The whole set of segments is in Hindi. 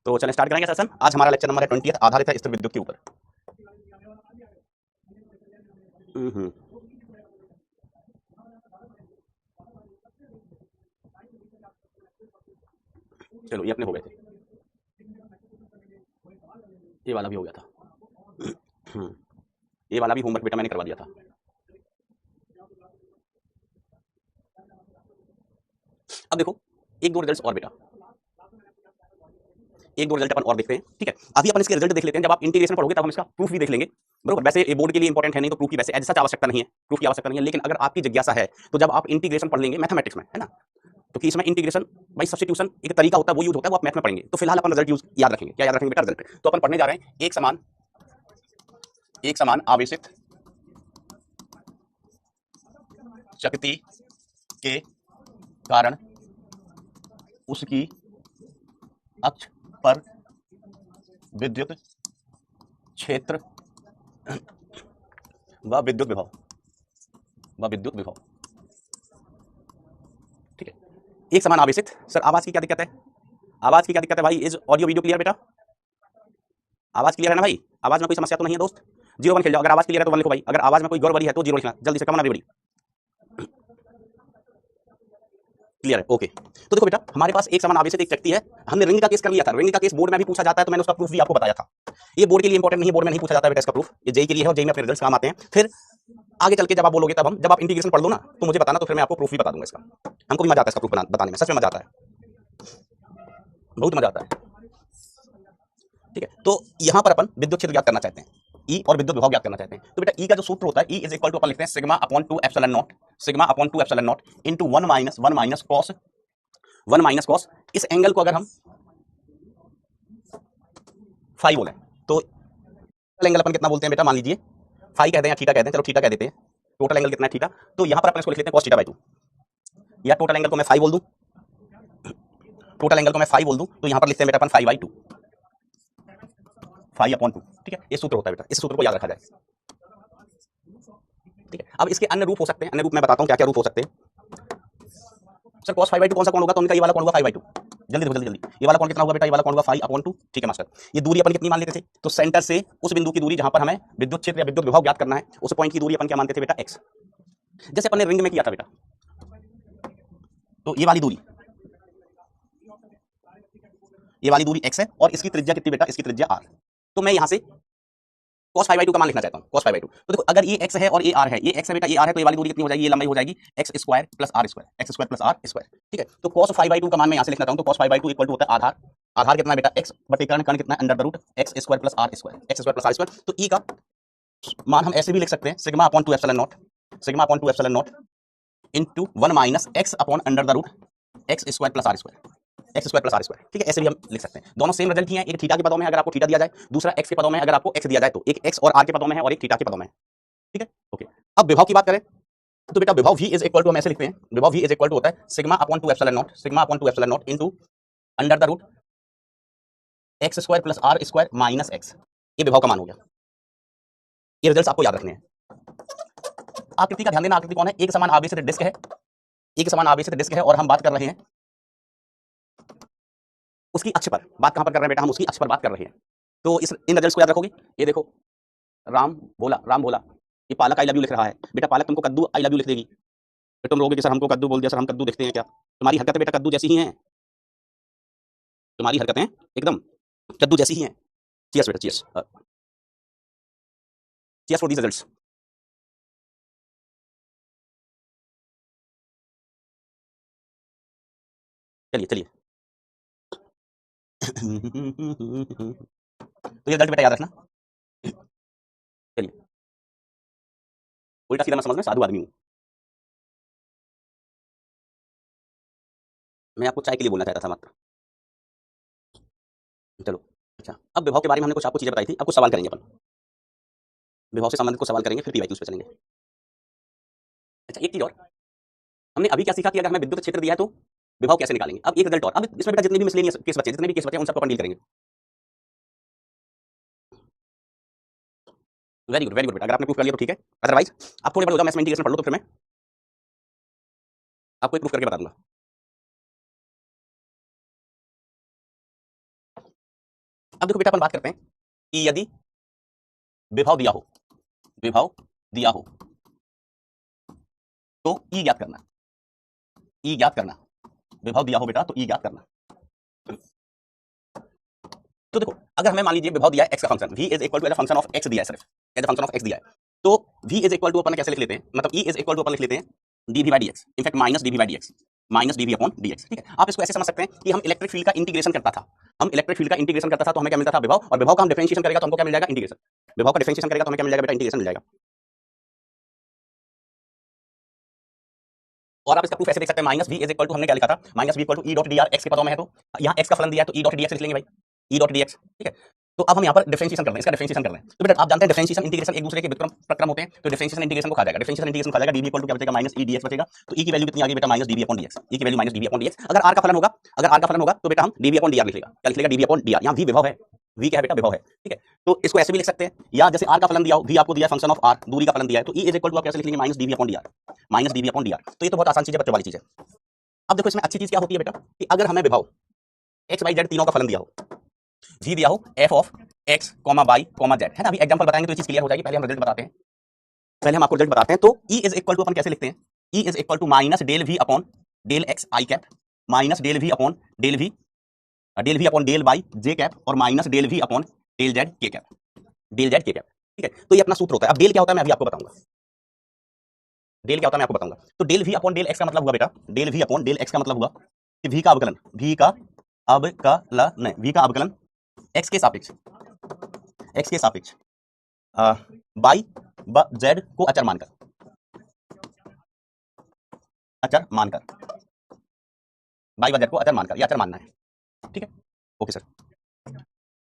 तो चलें स्टार्ट करेंगे सेशन। आज हमारा लेक्चर नंबर है 20 आधारित है स्थिर विद्युत के ऊपर। चलो ये अपने हो गए थे, ये वाला भी हो गया था। ये वाला भी होमवर्क बेटा मैंने करवा दिया था। अब देखो एक दो रिजल्ट्स और बेटा, एक दो रिजल्ट अपन और देखते हैं, ठीक है। अभी अपन इसके रिजल्ट देख लेते हैं, जब आप इंटीग्रेशन पढ़ोगे तब हम इसका प्रूफ भी देख लेंगे, बरोबर। वैसे ये बोर्ड के लिए इंपॉर्टेंट है नहीं, तो प्रूफ की वैसे एज सच आवश्यकता नहीं है, प्रूफ की आवश्यकता नहीं है। लेकिन अगर आपकी जिज्ञासा है तो जब आप इंटीग्रेशन पढ़ लेंगे मैथमेटिक्स में, है ना, क्योंकि इसमें इंटीग्रेशन बाई सब्स्टिट्यूशन एक तरीका होता है, वो यूज होता है, वो आप मैथ में पढ़ेंगे। तो फिलहाल अपन रिजल्ट यूज याद रखेंगे। क्या याद रखेंगे बेटा? रिजल्ट। तो अपन पढ़ने जा रहे हैं एक समान आवेशित शक्ति के कारण उसकी अक्ष पर विद्युत क्षेत्र व विद्युत विभव ठीक है। एक समान आवेशित। सर आवाज की क्या दिक्कत है? आवाज की क्या दिक्कत है भाई? इज ऑडियो वीडियो क्लियर बेटा? आवाज क्लियर है ना भाई? आवाज में कोई समस्या तो नहीं है दोस्त? 0 1 खेल जाओ। अगर आवाज क्लियर है तो 1 लिखो भाई। अगर आवाज में कोई गड़बड़ी है तो 0 लिखना जल्दी से, कम ना भी बड़ी। क्लियर है? ओके। तो देखो बेटा, हमारे पास एक समान आवेशित एक शक्ति है। हमने रिंग का केस कर लिया था। रिंग का केस बोर्ड में भी पूछा जाता है, तो मैंने उसका प्रूफ भी आपको बताया था। ये बोर्ड के लिए इंपॉर्टेंट नहीं है, बोर्ड में नहीं पूछा जाता है बेटा इसका प्रूफ। ये जेई के लिए है और जेई में अपने रिजल्ट्स काम आते हैं। फिर आगे चल के जब आप बोलोगे, तब हम जब आप इंटीग्रेशन पढ़ लो ना, तो मुझे बताना, तो फिर मैं आपको प्रूफ भी बता दूंगा इसका। हमको भी मजा आता है इसका प्रूफ बताने में, सच में मजा आता है, बहुत मजा आता है, ठीक है। तो यहाँ पर अपन विद्युत क्षेत्र ज्ञात करना चाहते हैं, ई और विद्युत विभव ज्ञात करना चाहते हैं। तो बेटा ई का जो सूत्र होता है, ई इज इक्वल टू अपन लिखते हैं sigma upon 2 epsilon not into 1 minus cos. इस एंगल को अगर हम फाई बोले तो टोटल एंगल अपन कितना बोलते हैं बेटा? मान लीजिए फाई कहते हैं या थीटा कहते हैं, चलो थीटा कह देते हैं। टोटल एंगल कितना है? थीटा। तो यहाँ पर अपन इसको लिख लेते हैं cos थीटा बाई 2, या टोटल एंगल को मैं फाई बोल दूं, तो यहाँ पर लिखते हैं बेटा अपन फाई बाई 2, फाई अपॉन 2, ठीक है। ये सूत्र होता है बेटा, इस सूत्र को याद रखा जाए, ठीक है। अब इसके अन्य रूप हो सकते हैं, अन्य रूप मैं बताता हूँ क्या क्या रूप हो सकते हैं। सर cos फाई बाई 2 कौन सा कोण होगा? तो उनका ये वाला कोण होगा फाई बाई 2। जल्दी देखो, जल्दी। ये वाला कोण कितना होगा बेटा? ये वाला कोण होगा फाई अपॉन 2, ठीक है मास्टर। ये दूरी अपन कितनी मान लेते थे? तो सेंटर से उस बिंदु की दूरी जहां पर हमें विद्युत क्षेत्र या विद्युत विभव ज्ञात करना है, उस पॉइंट की दूरी अपन क्या मानते थे बेटा? x। जैसे अपन ने रिंग में किया था बेटा, तो ये वाली दूरी x है और इसकी त्रिज्या कितनी बेटा? इसकी त्रिज्या r। तो मैं यहां से cos फाई बाई 2 का मान लिखना चाहता हूं, cos फाई बाई 2। तो देखो, अगर ये x है और ये r है, ये x है बेटा, ये r है, तो ये वाली दूरी कितनी हो जाएगी? ये लंबाई हो जाएगी x square plus r square, ठीक है। तो cos फाई बाई 2 का मान मैं यहां से लिखना चाहूं, तो cos phi by 2 equal to होता है आधार। आधार कितना है बेटा? x बटे कर्ण कितना है? Under the root x square plus r square. तो e का मान हम ऐसे भी लिख सकते हैं, sigma upon 2 epsilon not into 1 minus x upon under the root x square plus r square, ठीक है। ऐसे भी हम लिख सकते हैं। दोनों सेम रिजल्ट ही हैं। एक थीटा के पदों में अगर आपको थीटा दिया जाए, दूसरा x के पदों में अगर आपको x दिया जाए, तो एक x और r के पदों में है और एक थीटा के पदों में है, ठीक है। ओके। अब विभव की बात करें तो बेटा विभव v इज इक्वल टू, हम ऐसे लिखते हैं, विभव v इज इक्वल टू होता है sigma upon 2 epsilon not into under the root x square plus r square minus x। ये विभव का मान हो गया। ये रिजल्ट्स आपको याद रखने हैं। आकृति का ध्यान देना, आकृति कौन है? एक समान आवेशित डिस्क है, और हम बात कर रहे हैं उसकी अक्ष पर। बात कहां पर कर रहे हैं बेटा? हम उसकी अक्ष पर बात कर रहे हैं। तो इन रिजल्ट्स को याद रखोगे। ये देखो, राम बोला, ये पालक आई लव यू लिख रहा है बेटा। पालक तुमको कद्दू आई लव यू लिख देगी। फिर तुम लोगे कि सर हमको कद्दू बोल दिया, सर हम कद्दू दिखते हैं क्या? तुम्हारी हरकतें बेटा कद्दू जैसी ही हैं, तुम्हारी हरकतें एकदम कद्दू जैसी ही हैं। चीयर्स बेटा, चीयर्स फॉर दीस रिजल्ट्स। चलिए तो ये रिजल्ट बेटा याद रखना। चलिए, उल्टा सीधा मत समझना, साधु आदमी हूं मैं, आपको चाय के लिए बोलना चाहता था मात्र। चलो अच्छा, अब विभव के बारे में हमने कुछ आपको चीजें बताई थी। अब कुछ सवाल करेंगे अपन, विभव से संबंधित कुछ सवाल करेंगे, फिर पीवाईक्यूज पे चलेंगे। अच्छा, एक चीज और, हमने अभी क्या सीखा कि अगर हमें विद्युत क्षेत्र दिया है तो विभव कैसे निकालेंगे। अब एक रिजल्ट और, अब इसमें बेटा जितने भी मिसलेनियस केस बचे, उन सबको अपन डील करेंगे। वेरी गुड बेटा। अगर आपने प्रूफ कर लिया तो ठीक है, अदरवाइज आप थोड़े बड़े हो जाओ, मैं इंटीग्रेशन पढ़ लो, तो फिर मैं आपको एक प्रूफ करके बता दूंगा। अब देखो बेटा अपन बात करते हैं कि यदि विभव दिया हो, विभव दिया हो तो ई ज्ञात करना, ई ज्ञात करना, विभव दिया हो बेटा तो ई ज्ञात करना। तो देखो अगर हमें मान लीजिए विभव दिया है x का function v is equal to as a function of x दिया है, सिर्फ as a function of x दिया है, तो v इज इक्वल टू अपन कैसे लिख लेते हैं, मतलब e इज इक्वल टू अपन लिख लेते हैं dv by dx, in fact minus dv by dx, minus dv upon dx। ठीक है, आप इसको ऐसे समझ सकते हैं कि हम इलेक्ट्रिक फील्ड का इंटीग्रेशन करता था, हम इलेक्ट्रिक फील्ड का इंटीग्रेशन करता था तो हमें क्या मिलता था, विभव, और विभव का हम डिफरेंशिएशन करेगा तो हमको क्या मिल जाएगा, इंटीग्रेशन। विभव का डिफरेंशिएशन करेगा तो हमें क्या मिल जाएगा बेटा, इंटीग्रेशन मिल जाएगा। और आप इसका प्रूफ ऐसे देख सकते हैं, minus v is equal to हमने क्या लिखा था, minus v equal to e dot dr x के पदों में है, तो यहाँ x का फलन दिया है तो e डॉट dx लिख लेंगे भाई, e डॉट dx। ठीक है, तो अब हम यहाँ पर डिफरेंशिएशन कर रहे हैं, इसका डिफरेंशिएशन कर रहे हैं। तो बेटा आप जानते हैं डिफरेंशिएशन इंटीग्रेशन एक दूसरे के विक्रम प्रक्रम होते हैं, तो डिफरेंशिएशन इंटीग्रेशन को खा जाएगा, डिफरेंशिएशन इंटीग्रेशन खा जाएगा, dv इक्वल टू क्या बचेगा, माइनस e dx बचेगा। तो e की वैल्यू कितनी आ गई बेटा, minus dv upon dx, e की value minus dv upon dx। अगर r का फलन होगा, अगर r का फलन होगा तो बेटा हम dv अपॉन dr लिख लेगा, क्या लिख लेगा, dv अपॉन dr। यहाँ v विभव है, v क्या है बेटा, विभव है। ठीक है, तो इसको ऐसे भी लिख सकते हैं, या जैसे r का फलन दिया हो, v आपको दिया है फंक्शन ऑफ r, दूरी का फलन दिया है, तो e इज इक्वल टू आप कैसे लिख लेंगे, minus dv upon dr, minus dv upon dr। तो ये तो बहुत आसान चीज है, बच्चों वाली चीज है। अब देखो इसमें अच्छी चीज क्या होती है बेटा, कि अगर हमें विभव x y z तीनों का फलन दिया हो, v दिया हो f of x, y, z, है ना, अभी एग्जांपल बताएंगे तो ये चीज क्लियर हो जाएगी, पहले हम रिजल्ट बताते हैं, पहले हम आपको रिजल्ट बताते हैं। तो e इज इक्वल टू अपन कैसे लिखते हैं, e is equal to minus del v upon del x i cap, minus del v upon del v upon del y j cap, और minus del v upon del z k cap, del z k cap. ठीक है, तो ये अपना सूत्र होता है। अब डेल क्या होता है मैं अभी आपको बताऊंगा, डेल क्या होता है मैं आपको बताऊंगा। तो del v upon del x का मतलब हुआ बेटा, del v upon del x का मतलब हुआ कि v का अवकलन, v का अवकलन, v का अवकलन x के सापेक्ष, x के सापेक्ष बाई z को अचर मानकर, अचर मानकर, बाई z को अचर मानकर, या अचर मानना है। ठीक है, ओके सर।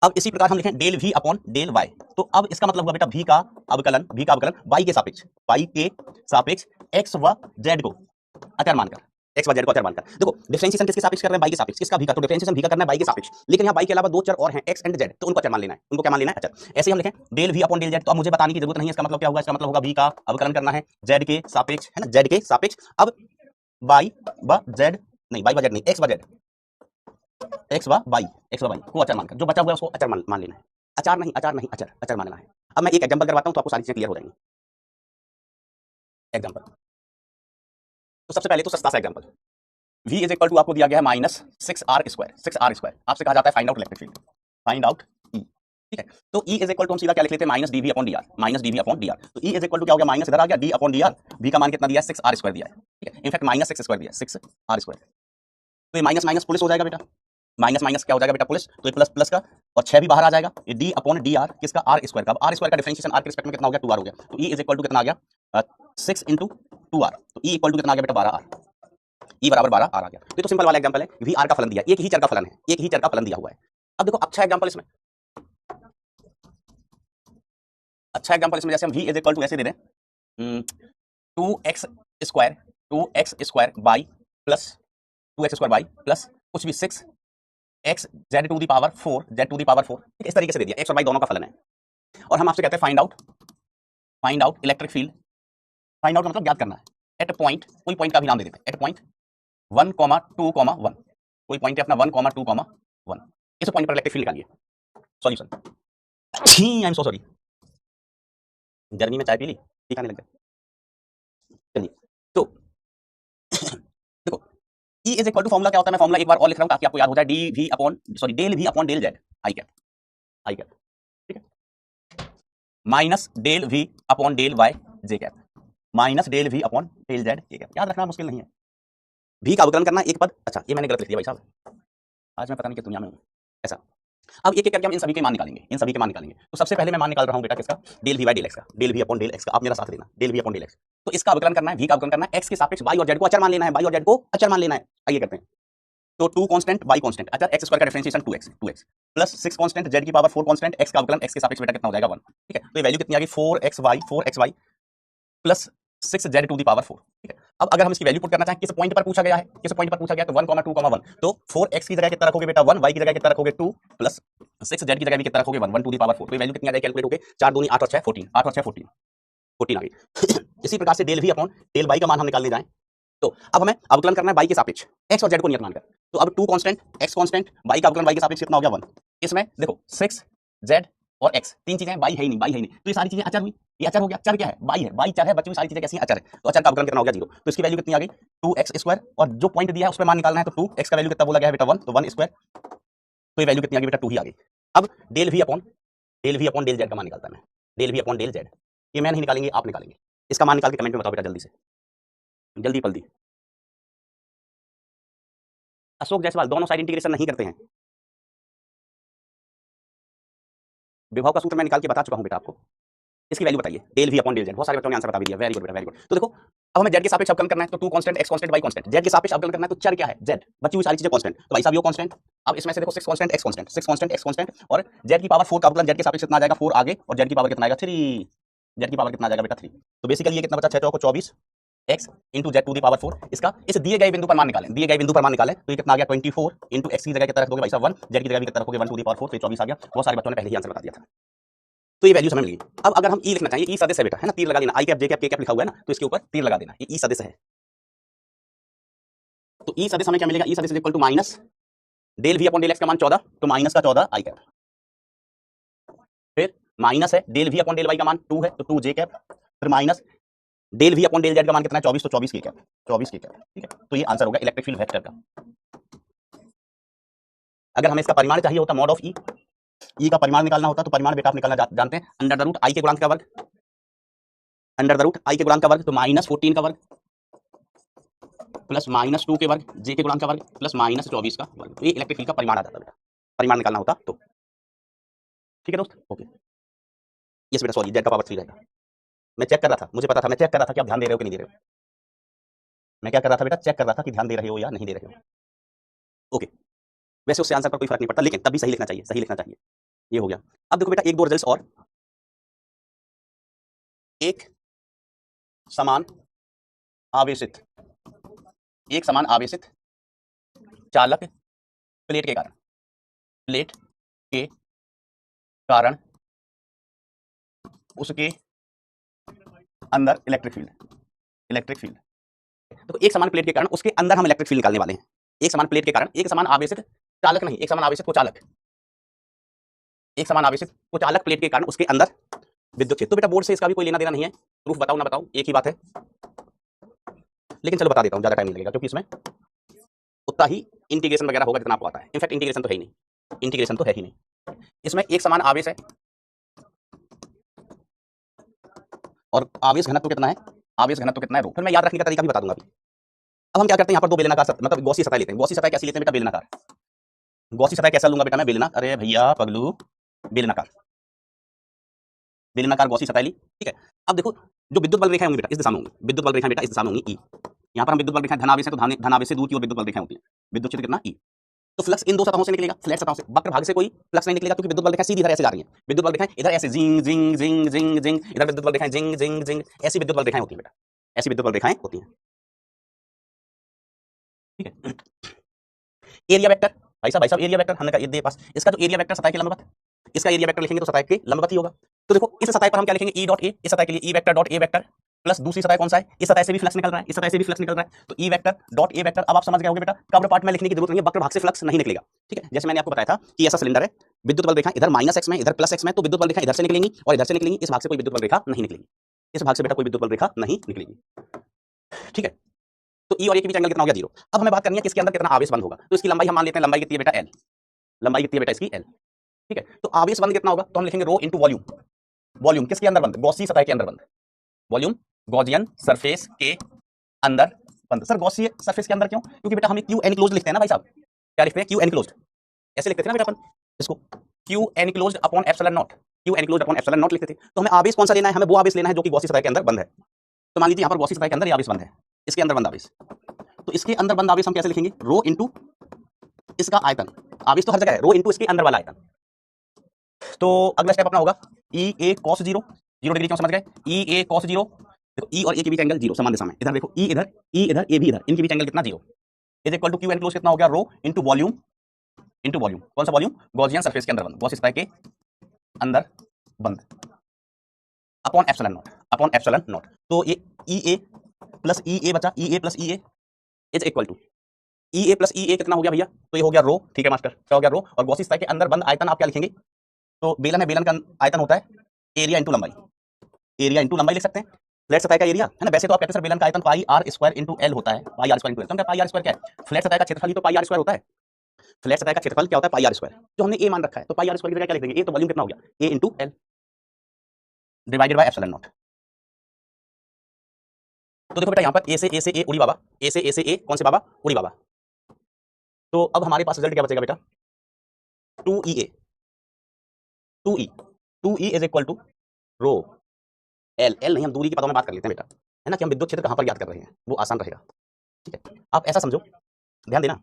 अब इसी प्रकार हम लिखें del v upon del y, तो अब इसका मतलब हुआ बेटा v का अवकलन, v का अवकलन y के सापेक्ष, y के सापेक्ष x व z को अचर मानकर, x व z को अचर मानकर। देखो डिफरेंशिएशन किसके सापेक्ष कर रहे हैं, y के सापेक्ष, किसका v का, तो डिफरेंशिएशन v का करना है y के सापेक्ष, लेकिन यहाँ y के अलावा दो चर और हैं x एंड z, तो उनको अचर मान लेना है, उनको क्या मान लेना है, अचर। ऐसे हम लिखें del v upon del z, तो अब मुझे बताने की जरूरत नहीं है इसका मतलब क्या होगा, इसका मतलब होगा v का अवकलन करना है z के सापेक्ष, है ना, z के सापेक्ष। अब y व z नहीं, y व z नहीं, x व z, x व y को अचर मानकर, जो बचा हुआ है उसको अचर मान लेना है, अचार नहीं, अचार नहीं, अचर, अचर मानना है। अब मैं एक एग्जांपल करवाता हूं तो आपको सारी चीजें क्लियर हो जाएंगी। एग्जांपल, तो सबसे पहले तो सस्ता सा example, v is equal to आपको दिया गया है minus 6r square, 6r square, आपसे कहा जाता है find out electric field, find out e। ठीक है, तो e इज इक्वल टू हम सीधा क्या लिख लेते हैं, minus dv upon dr, minus dv upon dr। तो e इज इक्वल टू क्या हो गया, माइनस इधर आ गया, d अपॉन dr, v का मान कितना दिया है, 6r स्क्वायर दिया है। ठीक है, इनफैक्ट माइनस 6 स्क्वायर दिया है, 6r स्क्वायर। तो ये माइनस माइनस प्लस हो जाएगा बेटा, माइनस माइनस क्या हो जाएगा बेटा, प्लस, तो ये प्लस प्लस का, और 6 भी बाहर आ जाएगा, ये d अपॉन dr किसका, r स्क्वायर का। अब r स्क्वायर का डिफरेंशिएशन r के रिस्पेक्ट में कितना हो गया, 2r हो गया, तो e इज इक्वल टू कितना आ गया, 6 इंटू 2r, तो e इक्वल टू कितना आ गया बेटा, 12r, e बराबर 12r आ गया। तो ये तो सिंपल वाला एग्जांपल है, v r का फलन दिया, एक ही चर का फलन है, एक ही चर का फलन दिया हुआ है। अब देखो अच्छा एग्जांपल इसमें, अच्छा एग्जांपल इसमें जैसे हम v इज इक्वल टू ऐसे दे दें 2x square by plus 2x square by plus कुछ भी 6 x z to the power 4, z to the power 4, ठीक है, इस तरीके से दे दिया, x और y दोनों का फलन है। और हम आपसे कहते हैं find out electric field, find out मतलब ज्ञात करना है एट पॉइंट, कोई पॉइंट का भी नाम दे देते हैं, एट पॉइंट 1, 2, 1, कोई पॉइंट है अपना 1, 2, 1, इस पॉइंट पर इलेक्ट्रिक फील्ड निकालिए। Solution, I am so sorry, गर्मी में चाय पी ली, ठीक आने लग गया। चलिए तो देखो E is equal to formula क्या होता है, मैं फॉर्मूला एक बार और लिख रहा हूं ताकि आपको याद हो जाए, del v upon del z i cap, ठीक है, minus del v upon del y j cap, minus del v upon del z k cap. याद रखना मुश्किल नहीं है, v का अवकलन करना एक पद, अच्छा ये मैंने गलत लिख दिया भाई साहब, आज मैं पता नहीं किस दुनिया में हूं ऐसा। अब एक एक करके हम इन सभी के मान निकालेंगे, इन सभी के मान निकालेंगे। तो सबसे पहले मैं मान निकाल रहा हूं बेटा किसका, del v by del x का, del v upon del x का, आप मेरा साथ देना, del v upon del x। तो इसका अवकलन करना है, v का अवकलन करना है, x के सापेक्ष y और z को अचर मान लेना है, y और z को अचर मान लेना है। आइए करते हैं, तो 2 कांस्टेंट y कांस्टेंट, अच्छा x स्क्वायर का differentiation 2x plus 6 constant z की पावर 4 कांस्टेंट, x का अवकलन x के सापेक्ष बेटा कितना हो जाएगा 1, ठीक है। तो ये वैल्यू कितनी आ गई 4xy plus 6z to the power 4, ठीक है। अब अगर हम इसकी वैल्यू पुट करना चाहें, किस पॉइंट पर पूछा गया है, किस पॉइंट पर पूछा गया, तो 1, 2, 1, तो 4x की जगह कितना रखोगे बेटा 1, y की जगह कितना रखोगे 2 प्लस 6z की जगह भी कितना रखोगे 1 टू दी पावर 4। तो वैल्यू कितनी आ जाएगी, कैलकुलेट होके 4 दूनी 8 और 6 14, 8 और 6 14 आ गई। इसी प्रकार से del v upon del y का मान हम निकालने जाएं, तो अब हमें अवकलन करना है y के सापेक्ष, x और z को नियत मानकर। तो अब 2 कांस्टेंट x कांस्टेंट y का अवकलन y के सापेक्ष कितना हो गया 1, इसमें देखो 6 जेड और एक्स, तीन चीजें, बाई है ही नहीं, बाई है ही नहीं, तो ये सारी चीजें अचर हुई। ये अचर हो गया, चर क्या है, बाई है, बाई चर है, बच्चों सारी चीजें कैसी हैं, अचर है, तो अचर का अवकलन कितना हो गया 0। तो इसकी वैल्यू कितनी आ गई 2x², और जो पॉइंट दिया है उस पर मान निकालना है, तो 2x का वैल्यू कितना बोला गया है बेटा 1, तो 1², तो ये वैल्यू कितनी आ गई बेटा 2 ही आ गई। अब del v upon del z का मान निकालता है मैं, del v upon del z, ये मैं नहीं निकालेंगे, आप निकालेंगे। इसका मान निकाल के कमेंट में बताओ बेटा जल्दी से, जल्दी जल्दी। अशोक जायसवाल दोनों साइड इंटीग्रेशन नहीं करते हैं, विभव का सूत्र मैं निकाल के बता चुका हूं बेटा आपको। इसकी वैल्यू बताइए, del v upon del z, बहुत सारे बच्चों ने आंसर बता भी दिया, वेरी गुड बेटा, वेरी गुड। तो देखो अब हमें जेड के सापेक्ष अवकलन करना है, तो 2 constant, x constant, y constant, Z के सापेक्ष अवकलन करना है, तो चर क्या है जेड, बची हुई सारी चीजें कांस्टेंट, तो भाई साहब ये कांस्टेंट। अब इसमें से देखो 6 constant, x constant, 6 constant, x constant, और जेड की पावर 4 का अवकलन जेड के सापेक्ष कितना आ जाएगा 4 आगे, और जेड की पावर कितना आएगा 3, जेड की पावर कितना आ जाएगा बेटा 3। तो बेसिकली ये कितना बचा 6 चौको 24 x into z to the power 4, इसका इस दिए गए बिंदु पर मान निकालें, दिए गए बिंदु पर मान निकालें, तो ये कितना आ गया 24 इंटू x की जगह कितना रख दोगे भाई साहब 1, जेड की जगह भी कितना रखोगे 1 टू दी पावर 4, तो 24 आ गया। बहुत सारे बच्चों ने पहले ही आंसर बता दिया था, तो ये वैल्यू हमें मिल गई। अब अगर हम ई लिखना चाहिए, ई सदिश है बेटा, है ना, तीर लगा देना, आई कैप जे कैप के कैप लिखा हुआ है ना, तो इसके ऊपर तीर लगा देना, ये ई सदिश है। तो ई सदिश हमें क्या मिलेगा, ई सदिश equal to minus del v upon del x का मान 14, तो माइनस का 14 आई कैप, फिर माइनस है del v upon del y का मान 2 है, तो 2 जे कैप, फिर minus del v upon del z का मान कितना है 24, तो 24 के कैप, 24 के कैप, ठीक है। तो ये आंसर होगा इलेक्ट्रिक फील्ड वेक्टर का। अगर हमें इसका परिमाण चाहिए होता मॉड ऑफ ई, ई का परिमाण निकालना होता, तो परिमाण बेटा आप निकालना जानते हैं, अंडर द रूट आई के गुणांक का वर्ग, अंडर द रूट आई के गुणांक का वर्ग, तो -14 का वर्ग प्लस -2 के वर्ग, जे के गुणांक का वर्ग प्लस -24 का वर्ग, तो ये इलेक्ट्रिक फील्ड का परिमाण आ जाता बेटा, परिमाण निकालना होता तो। ठीक है दोस्त, ओके। यस बेटा, सॉरी जेड का पावर 3 रहेगा। मैं चेक कर रहा था, मुझे पता था, मैं चेक कर रहा था कि आप ध्यान दे रहे हो कि नहीं दे रहे हो। मैं क्या कर रहा था बेटा, चेक कर रहा था कि ध्यान दे रहे हो या नहीं दे रहे हो। ओके, वैसे उससे आंसर पर कोई फर्क नहीं पड़ता, लेकिन तब भी सही लिखना चाहिए, सही लिखना चाहिए। ये हो गया। अब देखो बेटा एक दो रिजल्ट्स और, एक समान आवेशित, एक समान आवेशित चालक प्लेट के कारण, प्लेट के कारण उसके अंदर इलेक्ट्रिक फील्ड, इलेक्ट्रिक फील्ड। तो एक समान प्लेट के कारण उसके अंदर हम इलेक्ट्रिक फील्ड निकालने वाले हैं। एक समान प्लेट के कारण, एक समान आवेशित चालक नहीं, एक समान आवेशित को चालक, एक समान आवेशित को चालक प्लेट के कारण उसके अंदर विद्युत क्षेत्र। तो बेटा बोर्ड से इसका भी कोई लेना देना नहीं है, प्रूफ बताओ ना बताओ एक ही बात है, लेकिन चलो बता देता हूं, ज्यादा टाइम नहीं लगेगा, क्योंकि इसमें उतना ही इंटीग्रेशन वगैरह होगा जितना आपको आता है। इनफैक्ट इंटीग्रेशन तो है ही नहीं, इंटीग्रेशन तो है ही नहीं। इसमें एक समान आवेश है और आवेश घनत्व कितना है, आवेश घनत्व कितना है रो, फिर मैं याद रखने का तरीका भी बता दूंगा अभी। अब हम क्या करते हैं, यहाँ पर दो बेलनाकार मतलब गौसी सतह लेते हैं। गौसी सतह कैसी लेते हैं बेटा, बेलनाकार। गौसी सतह कैसा लूंगा बेटा मैं, बेलना, अरे भैया पगलू, बेलनाकार, बेलनाकार गौसी सतह ली, ठीक है। अब देखो जो विद्युत बल रेखाएं होंगी बेटा इस दिशा में होंगी, विद्युत बल रेखाएं बेटा इस दिशा में होंगी ई। यहाँ पर हम विद्युत बल रेखाएं धन आवेश है, तो धन आवेश से दूर की ओर विद्युत बल रेखाएं होती हैं, विद्युत क्षेत्र कितना ई। तो फ्लक्स इन दो सतहों से निकलेगा, फ्लैट सतहों से, वक्र भाग से कोई फ्लक्स नहीं निकलेगा, क्योंकि विद्युत बल रेखाएं सीधी इधर ऐसे जा रही हैं। विद्युत बल रेखाएं इधर ऐसे जिंग जिंग जिंग जिंग जिंग, इधर विद्युत बल रेखाएं जिंग जिंग जिंग, ऐसी विद्युत बल रेखाएं होती हैं बेटा, ऐसी विद्युत बल रेखाएं होती हैं, ठीक है। एरिया वेक्टर भाई साहब एरिया वेक्टर हमने कहा ये पास, इसका जो एरिया वेक्टर सतह के लंबवत, इसका एरिया वेक्टर लिखेंगे तो सतह के लंबवत ही होगा। तो देखो इस सतह पर हम क्या लिखेंगे, ई डॉट ए, इस सतह के लिए ई vector dot A vector, plus दूसरी सतह कौन सा है, इस सतह से भी फ्लक्स निकल रहा है, इस सतह से भी फ्लक्स निकल रहा है, तो ई वेक्टर डॉट ए वेक्टर। अब आप समझ गए होंगे बेटा, कवर पार्ट में लिखने की जरूरत नहीं है, वक्र भाग से फ्लक्स नहीं निकलेगा, ठीक है। जैसे मैंने आपको बताया था कि ऐसा सिलेंडर है, विद्युत बल रेखा इधर -x में, इधर +x में, तो विद्युत बल रेखा इधर से निकलेंगी और इधर से निकलेंगी, इस भाग से कोई विद्युत बल रेखा नहीं निकलेगी, इस भाग से बेटा कोई विद्युत बल रेखा नहीं निकलेगी, ठीक है। तो ई और ए के बीच एंगल कितना हो गया 0। अब हमें बात करनी है कि इसके अंदर कितना आवेश बंद होगा, तो इसकी लंबाई हम मान लेते हैं, लंबाई कितनी है बेटा l, लंबाई कितनी है बेटा इसकी l, ठीक है। तो आवेश बंद कितना होगा, तो हम लिखेंगे रो इनटू वॉल्यूम, वॉल्यूम किसके अंदर बंद, गॉसी सतह के अंदर बंद, वॉल्यूम गॉसियन सरफेस के अंदर बंद। सर गॉसियन सरफेस के अंदर क्यों, क्योंकि बेटा हम क्यू एनक्लोज्ड लिखते हैं ना भाई साहब, क्या लिखते हैं क्यू एनक्लोज्ड, ऐसे लिखते थे ना बेटा अपन इसको, Q enclosed upon epsilon not, Q enclosed upon epsilon not लिखते थे। तो हमें आवेश कौन सा लेना है, हमें वो आवेश लेना है जो कि गॉसी सतह के अंदर बंद है। तो मान लीजिए यहाँ पर गॉसी सतह के अंदर ये आवेश बंद है, इसके अंदर बंद आवेश, तो इसके अंदर बंद आवेश हम कैसे लिखेंगे, रो इनटू इसका आयतन, आवेश तो हर जगह है, रो इनटू इसके अंदर वाला आयतन। तो अगला स्टेप अपना होगा ई ए कॉस 0 डिग्री, क्यों समझ गए, ई ए कॉस 0, देखो ई और ए के बीच एंगल 0 समान दिशा में, इधर देखो ई इधर ए भी इधर, इनके बीच एंगल कितना 0, is equal to q enclose कितना हो गया, rho into volume, into volume कौन सा वॉल्यूम, गॉसियन सरफेस के अंदर बंद, गॉसियन सतह के अंदर बंद, upon epsilon nought, upon epsilon not. तो ये E A plus E A बचा, E A plus E A is equal to E A plus E A कितना हो गया भैया, तो ये हो गया रो, ठीक है मास्टर, क्या हो गया रो, और गॉसी सतह के अंदर बंद आयतन आप क्या लिखेंगे, तो बेलन है, बेलन का आयतन होता है एरिया इंटू लंबाई, एरिया इंटू लंबाई लिख सकते हैं, फ्लैट सतह का एरिया है ना। वैसे तो आप कहते हैं सर बेलन का आयतन पाई आर स्क्वायर इंटू एल होता है, पाई आर स्क्वायर इंटू एल, तो पाई आर स्क्वायर क्या है, फ्लैट सतह का क्षेत्रफल ही तो पाई आर स्क्वायर होता है, फ्लैट सतह का क्षेत्रफल क्या होता है, पाई आर स्क्वायर, जो हमने ए मान रखा है, तो पाई आर स्क्वायर की जगह क्या लिख देंगे, ए तो वॉल्यूम कितना हो गया, A into L divided by epsilon not. तो देखो बेटा यहाँ पर ए से ए उड़ी बाबा, ए से ए कौन से बाबा, उड़ी बाबा। तो अब हमारे पास रिजल्ट क्या बचेगा बेटा, 2EA, 2E is equal to rho L, L नहीं हम दूरी के पदों में बात कर लेते हैं बेटा, है ना, कि हम विद्युत क्षेत्र कहां पर ज्ञात कर रहे हैं, वो आसान रहेगा, ठीक है। आप ऐसा समझो, ध्यान देना,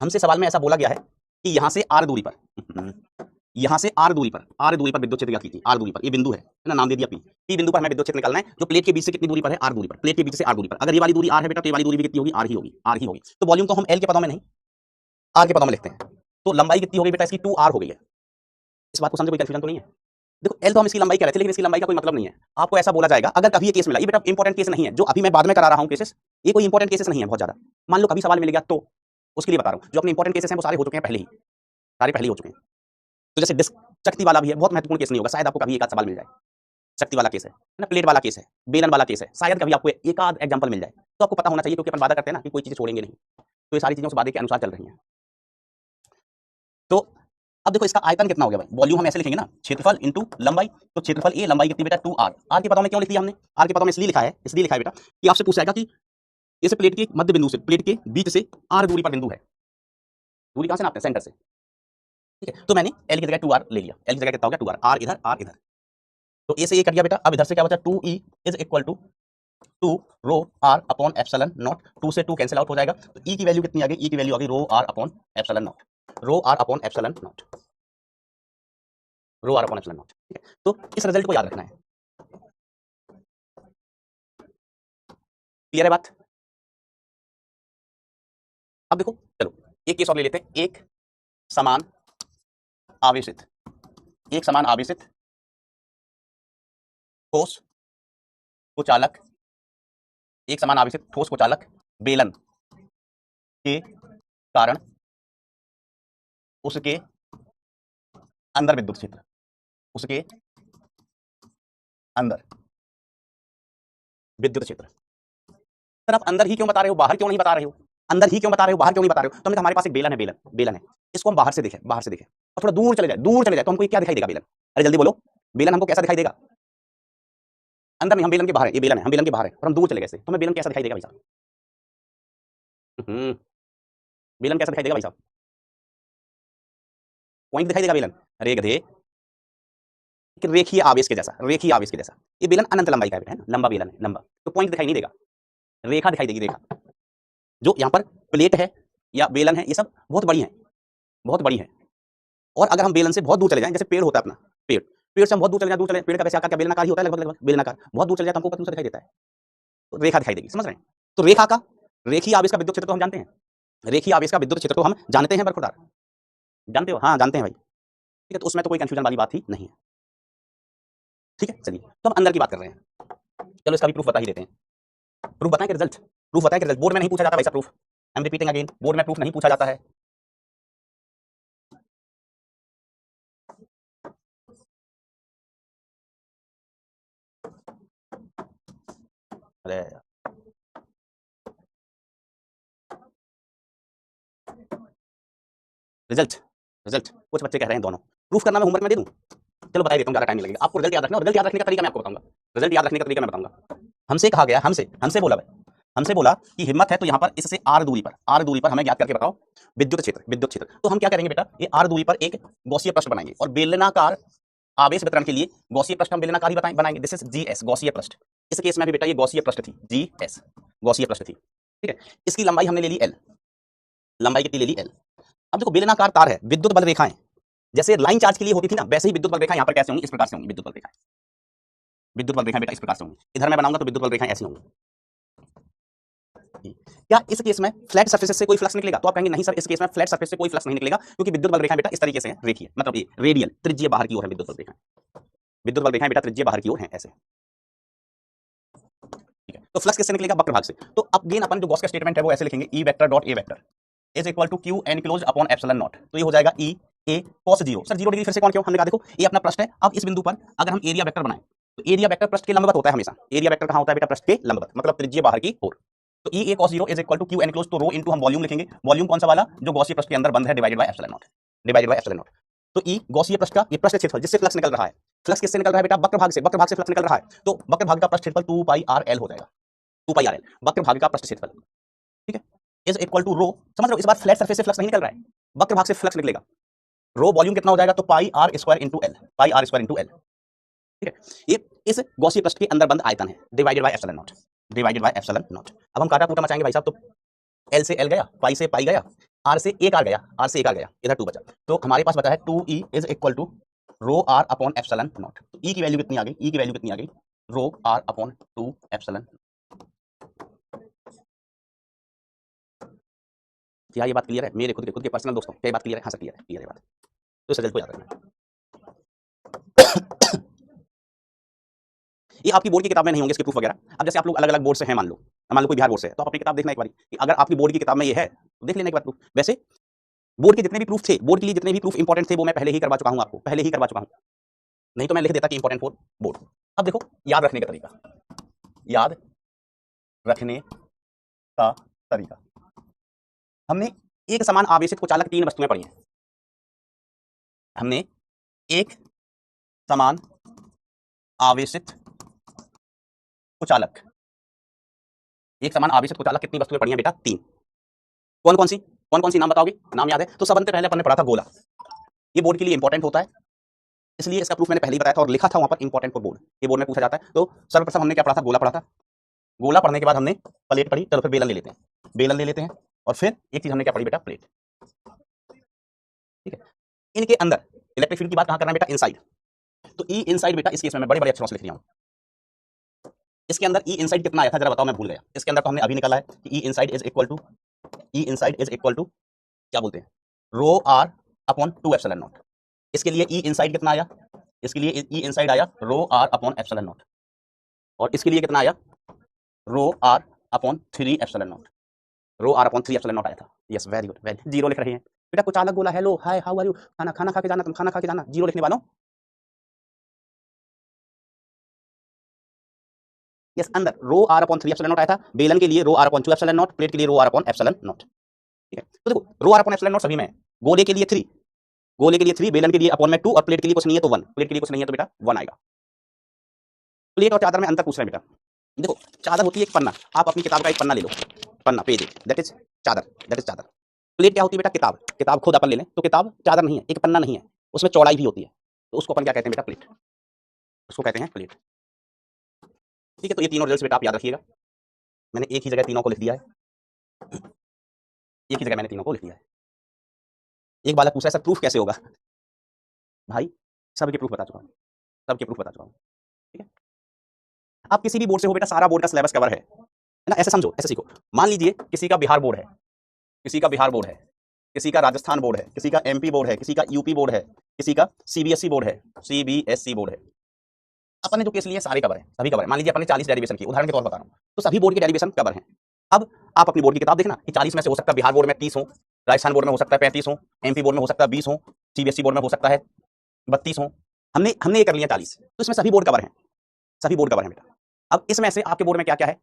हमसे सवाल में ऐसा बोला गया है कि यहां से आर दूरी पर, यहां से आर दूरी पर विद्युत क्षेत्र ज्ञात कीजिए, आर दूरी पर ये बिंदु है ना, नाम दे दिया पी, पी बिंदु पर हमें विद्युत क्षेत्र निकालना है, जो प्लेट के बीच से कितनी दूरी पर है, आर दूरी पर, प्लेट के बीच से आर दूरी पर, अगर ये वाली दूरी आर है बेटा, तो ये वाली दूरी भी कितनी होगी, आर ही होगी, आर ही होगी। तो वॉल्यूम तो हम एल के पदों में नहीं, आर के पदों में लिखते हैं, तो लंबाई कितनी हो गई बेटा इसकी, 2R हो गई है, इस बात को समझो, कोई कंफ्यूजन तो नहीं है। देखो एल तो हम इसकी लंबाई कह रहे थे, लेकिन इसकी लंबाई का कोई मतलब नहीं है, आपको ऐसा बोला जाएगा, अगर कभी ये केस मिला, ये बेटा इंपॉर्टेंट केस नहीं है, जो अभी मैं बाद में करा रहा हूं केसेस, ये कोई इंपॉर्टेंट केसेस नहीं है बहुत ज्यादा, मान लो कभी सवाल मिल गया तो उसके लिए बता रहा हूं, जो अपने इंपॉर्टेंट केसेस हैं वो सारे हो चुके हैं पहले ही, सारे पहले हो चुके हैं। तो जैसे डिस्क शक्ति वाला भी है, बहुत महत्वपूर्ण केस नहीं होगा, शायद आपको कभी एक आध सवाल मिल जाए, शक्ति वाला केस है ना, प्लेट वाला केस है, बेलन वाला केस है, शायद कभी आपको एक आध एग्जांपल मिल जाए, तो आपको पता होना चाहिए, क्योंकि अपन वादा करते हैं ना कि कोई चीजें छोड़ेंगे नहीं, तो ये सारी चीजें उस वादे के अनुसार चल रही हैं। तो अब देखो इसका आयतन कितना हो गया भाई, वॉल्यूम हम ऐसे लिखेंगे ना, क्षेत्रफल इनटू लंबाई, तो क्षेत्रफल ए, लंबाई कितनी बेटा 2R, आर के पदों में क्यों लिख दिया हमने, आर के पदों में इसलिए लिखा है, बेटा कि आपसे पूछा जाएगा कि इस प्लेट के मध्य बिंदु से, प्लेट के बीच से आर दूरी पर बिंदु है, दूरी कहां से नापते हैं, सेंटर से, ठीक है। तो मैंने एल की जगह 2R ले लिया, एल की जगह कितना हो गया 2R, आर इधर, आर इधर, तो ए से ये कट गया बेटा, अब इधर से क्या बचा, 2E is equal to 2 rho are upon epsilon not, 2 से 2 कैंसिल आउट हो जाएगा, तो ई की वैल्यू कितनी आ गई, ई की वैल्यू आ गई rho are upon epsilon not, rho are upon epsilon not, rho are upon epsilon not, ठीक है। तो इस रिजल्ट को याद रखना है, क्लियर है बात। अब देखो चलो एक केस और ले लेते हैं, एक समान आवेशित, एक समान आवेशित ठोस कुचालक, एक समान आवेशित ठोस कुचालक बेलन के कारण उसके अंदर विद्युत क्षेत्र, उसके अंदर विद्युत क्षेत्र, सर आप अंदर ही क्यों बता रहे हो, बाहर क्यों नहीं बता रहे हो, अंदर ही क्यों बता रहे हो, बाहर क्यों नहीं बता रहे हो, तो हमारे पास एक बेलन है, बेलन है, इसको हम बाहर से देखें, और थोड़ा दूर चले जाए तो हमको क्या दिखाई देगा बेलन, अरे जल्दी बोलो, बेलन हमको कैसा दिखाई देगा, अंदर नहीं, हम बेलन के बाहर है, ये बेलन है, हम बेलन के बाहर है, और हम दूर चले गए से, तो हमें बेलन कैसा दिखाई देगा भाई साहब, बेलन कैसा दिखाई देगा भाई साहब, पॉइंट दिखाई देगा बेलन, अरे गधे, रेखीय आवेश के जैसा, रेखीय आवेश के जैसा, ये बेलन अनंत लंबाई का है ना, लंबा बेलन है, लंबा, तो पॉइंट दिखाई नहीं देगा, रेखा दिखाई देगी, रेखा, जो यहाँ पर प्लेट है या बेलन है, ये सब बहुत बड़ी है, बहुत बड़ी है, और अगर हम बेलन से बहुत दूर चले जाएं, जैसे पेड़ होता है अपना, पेड़ से हम बहुत दूर चले जाए, पेड़ का वैसे आकार क्या बेलनाकार ही होता है, लगभग बेलनाकार, बहुत दूर चले जाए तो हमको पतला दिखाई देता है, तो रेखा दिखाई देगी, समझ रहे हैं। तो रेखा का, रेखीय आवेश का विद्युत क्षेत्र तो हम जानते हैं, रेखीय आवेश का विद्युत क्षेत्र तो हम जानते हैं बरखुरदार, जानते हो, हाँ जानते हैं भाई, ठीक है, तो उसमें तो कोई कंफ्यूजन वाली बात ही नहीं है, ठीक है। चलिए तो हम अंदर की बात कर रहे हैं, चलो इसका भी प्रूफ बता ही देते हैं, प्रूफ बताएं कि रिजल्ट, प्रूफ बताएं कि रिजल्ट, बोर्ड में नहीं पूछा जाता वैसा proof, I am repeating again, board में प्रूफ नहीं पूछा जाता है, अरे रिजल्ट, रिजल्ट कुछ बच्चे कह रहे हैं दोनों प्रूफ करना, मैं होमवर्क में दे दूं, चलो बता देता हूं, ज्यादा टाइम लगेगा आपको, रिजल्ट याद रखना, रिजल्ट याद रखने का तरीका मैं आपको बताऊंगा, रिजल्ट याद रखने का तरीका मैं बताऊंगा। हमसे कहा गया, हमसे बोला भाई, हमसे बोला कि हिम्मत है तो यहाँ पर इससे आर दूरी पर हमें ज्ञात करके बताओ विद्युत क्षेत्र, तो हम क्या करेंगे बेटा, ये आर दूरी पर एक गॉसीय पृष्ठ बनाएंगे, और बेलनाकार आवेश वितरण के लिए गॉसीय पृष्ठ हम बेलनाकार ही बनाएंगे, दिस इज जीएस गॉसीय पृष्ठ, इस केस में भी बेटा ये गॉसीय पृष्ठ थी, जीएस गॉसीय पृष्ठ थी, ठीक है। इसकी लंबाई हमने ले ली एल, लंबाई कितनी ले ली एल। अब देखो बेलनाकार तार है, विद्युत बल रेखाएं जैसे लाइन चार्ज के लिए होती थी ना, वैसे ही विद्युत बल रेखाएं यहाँ पर कैसे होंगी, इस प्रकार से होंगी, विद्युत बल रेखाएं बेटा इस प्रकार से होंगी, इधर मैं बनाऊंगा तो विद्युत बल रेखाएं ऐसी होंगी। क्या इस केस में फ्लैट सरफेस से कोई फ्लक्स निकलेगा, तो आप कहेंगे नहीं सर, इस केस में फ्लैट सरफेस से कोई फ्लक्स नहीं निकलेगा, क्योंकि विद्युत बल रेखाएं बेटा इस तरीके से है, रेखीय, मतलब ये रेडियल त्रिज्यीय बाहर की ओर है, विद्युत बल रेखाएं बेटा त्रिज्यीय बाहर की ओर है ऐसे, ठीक है। तो फ्लक्स किससे निकलेगा, वक्र भाग से, तो अगेन अपन जो गॉस का स्टेटमेंट है वो ऐसे लिखेंगे, E vector dot A vector, is equal to q enclose upon epsilon not. तो ये हो जाएगा E A cos 0। Sir 0 degree फिर से कौन क्यों? हमने कहा देखो ये अपना पृष्ठ है। अब इस बिंदु पर अगर हम एरिया वेक्टर बनाएं तो एरिया वेक्टर पृष्ठ के लंबवत होता है हमेशा। एरिया वेक्टर कहां होता है बेटा? पृष्ठ के लंबवत, मतलब त्रिज्या बाहर की ओर। तो E A cos 0 is equal to q enclose, तो रो इनटू हम वॉल्यूम लिखेंगे। वॉल्यूम कौन सा वाला? जो गॉसियन पृष्ठ के अंदर बंद है, divided by epsilon not, divided by epsilon not. तो ई गॉसियन पृष्ठ का ये पृष्ठ क्षेत्रफल जिससे फ्लक्स निकल रहा है। फ्लक्स किससे निकल रहा है बेटा? वक्र भाग से। वक्र भाग से फ्लक्स निकल रहा है तो वक्र भाग का पृष्ठ क्षेत्रफल 2 पाई आर एल हो जाएगा। 2 पाई आर एल वक्र भाग का पृष्ठ क्षेत्रफल, ठीक है। इज इक्वल टू रो, समझ रहे हो? इस बार फ्लैट सरफेस से फ्लक्स नहीं निकल रहा है, वक्र भाग से फ्लक्स निकलेगा। रो वॉल्यूम कितना हो जाएगा? तो pi R square into L, pi R square into L, ठीक है। ये इस गॉसियन पृष्ठ के अंदर बंद आयतन है, divided by epsilon not, divided by epsilon not. अब हम काटा कूटा मचाएंगे भाई साहब। तो एल से एल गया, पाई से पाई गया, आर से एक आर गया, आर से एक आर गया, इधर 2 बचा। तो हमारे पास बचा है 2e is equal to rho are upon epsilon not. तो ई की वैल्यू कितनी आ गई? ई की वैल्यू कितनी आ गई? Rho are upon 2 epsilon. क्या ये बात क्लियर है? मेरे खुद के पर्सनल दोस्तों, क्या ये बात क्लियर है? हाँ सर क्लियर है, क्लियर है बात। तो इस रिजल्ट को याद रखना। ये आपकी बोर्ड की किताब में नहीं होंगे इसके प्रूफ वगैरह। अब जैसे आप लोग अलग अलग बोर्ड से हैं, मान लो कोई बिहार बोर्ड से है, तो आप अपनी किताब देखना एक बार कि अगर आपकी बोर्ड की किताब में ये है तो देख लेना एक बार प्रूफ। वैसे बोर्ड के जितने भी प्रूफ थे, बोर्ड के लिए जितने भी प्रूफ इंपॉर्टेंट थे, वो मैं पहले ही करवा चुका हूं आपको, पहले ही करवा चुका हूं। नहीं तो मैं लिख देता कि इंपॉर्टेंट फॉर बोर्ड। अब देखो याद रखने का तरीका, याद रखने का तरीका। हमने एक समान आवेशित कुचालक 3 वस्तुएं पढ़ी हैं। हमने एक समान आवेशित कुचालक, एक समान आवेशित कुचालक कितनी वस्तुएं पढ़ी हैं बेटा? 3। कौन कौन सी नाम बताओगे? नाम याद है? तो सबसे पहले अपन ने पढ़ा था गोला। ये बोर्ड के लिए इंपॉर्टेंट होता है, इसलिए इसका प्रूफ मैंने पहले ही बताया था और लिखा था वहां पर इंपॉर्टेंट फॉर बोर्ड। ये बोर्ड में पूछा जाता है। तो सर्वप्रथम हमने क्या पढ़ा था? गोला पढ़ा था। गोला पढ़ने के बाद हमने प्लेट पढ़ी। चलो फिर बेलन ले लेते हैं, बेलन ले लेते हैं। और फिर एक चीज हमने क्या पढ़ी बेटा? प्लेट, ठीक है। इनके अंदर इलेक्ट्रिक फील्ड की बात कहां करना है बेटा? इनसाइड। तो ई इनसाइड बेटा इस केस में मैं बड़े बड़े अक्षरों से लिख रहा हूं। इसके अंदर ई इनसाइड कितना आया था जरा बताओ, मैं भूल गया। इसके अंदर तो हमने अभी निकाला है कि E inside is equal to, E inside is equal to क्या बोलते हैं? Rho are upon 2 epsilon nought. इसके लिए ई इनसाइड कितना आया? इसके लिए ई इनसाइड आया rho are upon epsilon naught. और इसके लिए कितना आया? Rho are upon 3 epsilon not. Rho are upon 3 epsilon naught आया था। Yes very good, very. Zero लिख रहे हैं बेटा। कुछ अलग बोला, hello hi how are you, खाना खाना खा के जाना, तुम खाना खा के जाना। जीरो लिखने वालों, यस अंदर rho are upon 3 epsilon naught आया था। बेलन के लिए rho are upon 2 epsilon naught, plate के लिए rho are upon epsilon not, ठीक है। तो देखो rho are upon epsilon naught सभी में है। गोले के लिए 3, गोले के लिए 3, बेलन के लिए अपॉन में 2 और प्लेट के लिए कुछ नहीं है तो 1। प्लेट के लिए कुछ नहीं है तो बेटा 1 आएगा। प्लेट और चादर में अंतर पूछ रहे हैं बेटा। देखो चादर होती है एक पन्ना, आप अपनी किताब का एक पन्ना ले लो, पन्ना पेज, दैट इज चादर, दैट इज चादर। प्लेट क्या होती है बेटा? किताब। किताब खुद अपन ले लें तो किताब चादर नहीं है, एक पन्ना नहीं है, उसमें चौड़ाई भी होती है, तो उसको अपन क्या कहते हैं बेटा? प्लेट, उसको कहते हैं प्लेट, ठीक है। तो ये तीनों रिजल्ट्स बेटा आप याद रखिएगा। मैंने एक ही जगह तीनों को लिख दिया है, एक ही जगह मैंने तीनों को लिख दिया है। एक बालक पूछा है सर प्रूफ कैसे होगा? भाई सबके प्रूफ बता चुका हूँ, सबके प्रूफ बता चुका हूँ, ठीक है। आप किसी भी बोर्ड से हो बेटा, सारा बोर्ड का सिलेबस कवर है ना? ऐसे समझो, ऐसे सीखो। मान लीजिए किसी का बिहार बोर्ड है, किसी का बिहार बोर्ड है, किसी का राजस्थान बोर्ड है, किसी का एमपी बोर्ड है, किसी का यूपी बोर्ड है, किसी का सीबीएसई बोर्ड है, सीबीएसई बोर्ड है। अपन ने जो केस लिए सारे कवर है, सभी कवर है। मान लीजिए अपन ने 40 डेरिवेशन की, उदाहरण के तौर पर बता रहा हूँ, तो सभी बोर्ड के डेरिवेशन कवर हैं। अब आप अपनी बोर्ड की किताब देखना कि 40 में से हो सकता है बिहार बोर्ड में 30 हो, राजस्थान बोर्ड में हो सकता है 35 हो, एमपी बोर्ड में हो सकता है 20 हो, सीबीएसई बोर्ड में हो सकता है 32 हो। हमने हमने ये कर लिया 40, तो इसमें सभी बोर्ड कवर हैं, सभी बोर्ड कवर हैं बेटा। अब इसमें से आपके बोर्ड में क्या क्या है,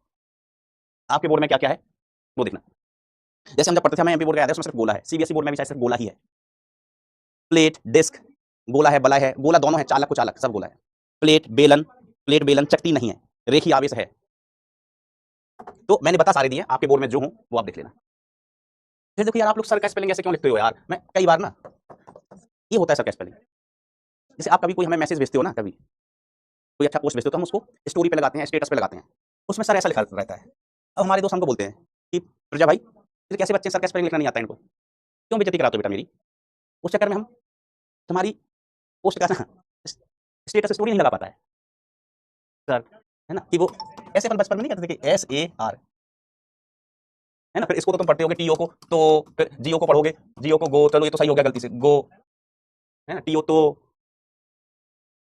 आपके बोर्ड में क्या क्या है वो देखना। जैसे हम जब पढ़ते थे, हमें एमपी बोर्ड का याद है, उसमें सिर्फ गोला है। सीबीएसई बोर्ड में भी शायद सिर्फ गोला ही है। प्लेट, डिस्क, गोला है, बला है, गोला दोनों है, चालक को चालक, सब गोला है। प्लेट बेलन, प्लेट बेलन चकती नहीं है, रेखी आवेश है। तो मैंने बता सारे दिए, आपके बोर्ड में जो हूं वो आप देख लेना। फिर देखो यार आप लोग सर का स्पेलिंग ऐसे क्यों लिखते हो यार? मैं कई बार ना ये होता है सर का स्पेलिंग। जैसे आप कभी कोई हमें मैसेज भेजते हो ना, कभी कोई अच्छा पोस्ट भेजते हो तो हम उसको स्टोरी पे लगाते हैं, स्टेटस पे लगाते हैं, उसमें सर ऐसा लिखा रहता है। अब हमारे दोस्त हमको बोलते हैं कि प्रजा भाई फिर कैसे बच्चे, सर का स्पेलिंग लिखना नहीं आता इनको, क्यों बेइज्जती कराते हो बेटा मेरी? उस चक्कर में हम तुम्हारी पोस्ट का ना स्टेटस स्टोरी नहीं लगा पाता है सर, है ना। कि वो ऐसे अपन बचपन में नहीं कहते थे कि SAR, है ना। फिर इसको तो तुम पढ़ते होगे टीओ को, तो फिर जियो को पढ़ोगे, जियो को गो, चलो ये तो सही हो गया गलती से, गो, है ना। टीओ तो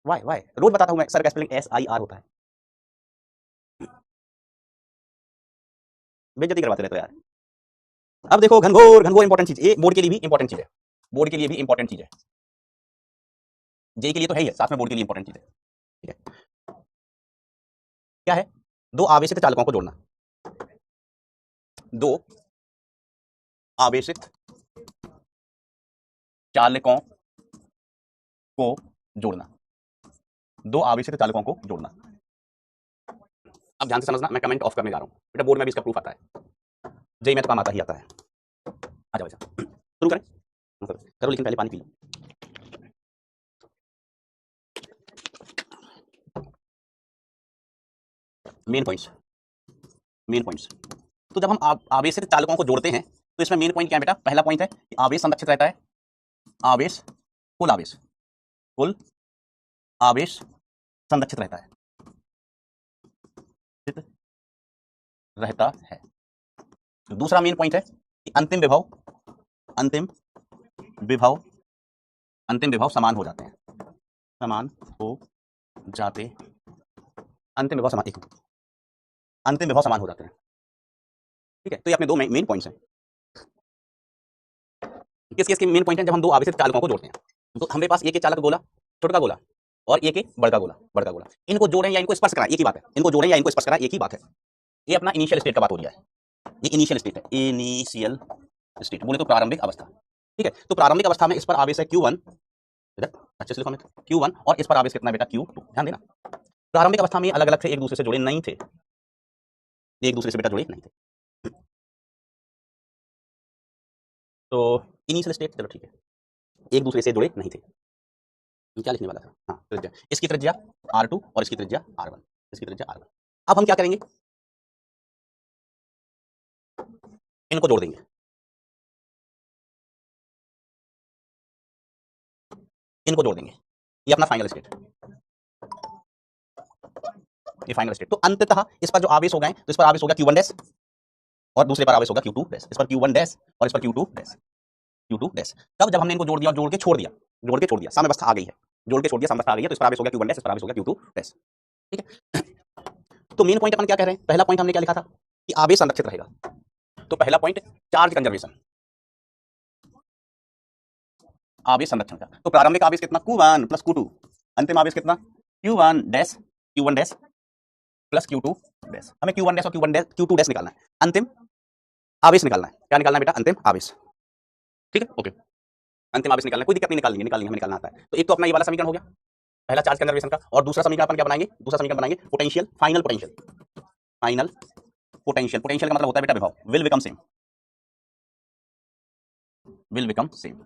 वाई वाई, रोज बताता हूँ मैं, सर का स्पेलिंग SIR होता है। बेइज्जती करवाते रहते हो यार। अब देखो घनघोर घनघोर इंपॉर्टेंट चीज, ये बोर्ड के लिए भी इंपॉर्टेंट चीज है, बोर्ड के लिए भी इंपॉर्टेंट चीज है, जेई के लिए तो है ही है, साथ में बोर्ड के लिए इंपॉर्टेंट चीज है। ठीक है, क्या है? दो आवेशित चालकों को जोड़ना, दो आवेशित चालकों को जोड़ना, दो आवेशित चालकों को जोड़ना। अब ध्यान से समझना, मैं कमेंट ऑफ करने जा रहा हूं बेटा, बोर्ड में भी इसका प्रूफ आता है, जेई में तो काम आता ही आता है। आ जाओ ऐसा, शुरू करें, करो लेकिन पहले पानी पी लो। Main points, main points. तो जब हम आवेशित चालकों को जोड़ते हैं तो इसमें मेन पॉइंट क्या है बेटा? पहला पॉइंट है कि आवेश संरक्षित रहता है, आवेश कुल आवेश, कुल आवेश संरक्षित रहता है, रहता है। दूसरा मेन पॉइंट है कि अंतिम विभव, अंतिम विभव, अंतिम विभव समान हो जाते हैं, समान हो जाते, अंतिम विभव समान, अंतिम विभव समान हो जाते हैं। ठीक है, तो ये अपने दो मेन पॉइंट्स हैं। किस किस के मेन पॉइंट है? जब हम दो आवेशित चालकों को जोड़ते हैं तो हमारे पास एक चालक गोला, छोटा गोला, और एक बड़का गोला, बड़का गोला, इनको जोड़ें या इनको स्पर्श कराएं, एक ही बात है, इनको जोड़ें या इनको स्पर्श कराएं, एक ही बात है। ये अपना इनिशियल स्टेट का बात हो रहा है, ये इनिशियल स्टेट है, इनिशियल स्टेट बोले तो प्रारंभिक अवस्था। ठीक है, तो प्रारंभिक अवस्था में इस पर आवेश है Q1, अच्छे से लिखो मित्र, Q1, और इस पर आवेश कितना बेटा? Q2। ध्यान देना, प्रारंभिक अवस्था में अलग अलग थे, एक दूसरे से जुड़े नहीं थे, एक दूसरे से बेटा जुड़े नहीं थे। तो इनिशियल स्टेट, चलो ठीक है, एक दूसरे से जुड़े नहीं थे। क्या लिखने वाला था? हाँ, त्रिज्या, इसकी त्रिज्या R2 और इसकी त्रिज्या R1, इसकी त्रिज्या R1। अब हम क्या करेंगे? इनको जोड़ देंगे, इनको जोड़ देंगे, ये अपना फाइनल स्टेट, ये फाइनल स्टेट। तो अंततः इस पर जो आवेश हो गए, तो इस पर आवेश हो गया Q1 डैश और दूसरे पर आवेश होगा Q2 डैश, इस पर Q1 डैश और इस पर Q2 डैश, Q2 डैश। तब जब हमने इनको जोड़ दिया और जोड़ के छोड़ दिया, जोड़ के छोड़ दिया, साम्यावस्था आ गई है, जोड़ के छोड़ दिया, साम्यावस्था आ गई है, तो इस पर आवेश हो गया Q1 डैश, इस पर आवेश हो गया Q2 डैश। ठीक है, तो मेन पॉइंट अपन क्या कह रहे हैं? पहला पॉइंट हमने क्या लिखा था कि आवेश संरक्षित रहेगा, तो पहला पॉइंट चार्ज कंजर्वेशन, आवेश संरक्षण का। तो प्रारंभिक आवेश कितना? Q1 प्लस Q2, अंतिम आवेश कितना? Q1 dash, Q1 dash plus Q2 dash. हमें Q1 डैश और Q1 डैश, Q2 डैश निकालना है, अंतिम आवेश निकालना है। क्या निकालना है बेटा? अंतिम आवेश। ठीक है, ओके, अंतिम आवेश निकालना है, कोई दिक्कत नहीं, निकाल लेंगे, हमें निकालना आता है। तो एक तो अपना ये वाला समीकरण हो गया, पहला चार्ज कंजर्वेशन का, और दूसरा समीकरण अपन क्या बनाएंगे? दूसरा समीकरण बनाएंगे potential, final potential, final potential. Potential का मतलब होता है बेटा विभव, will become same, will become same,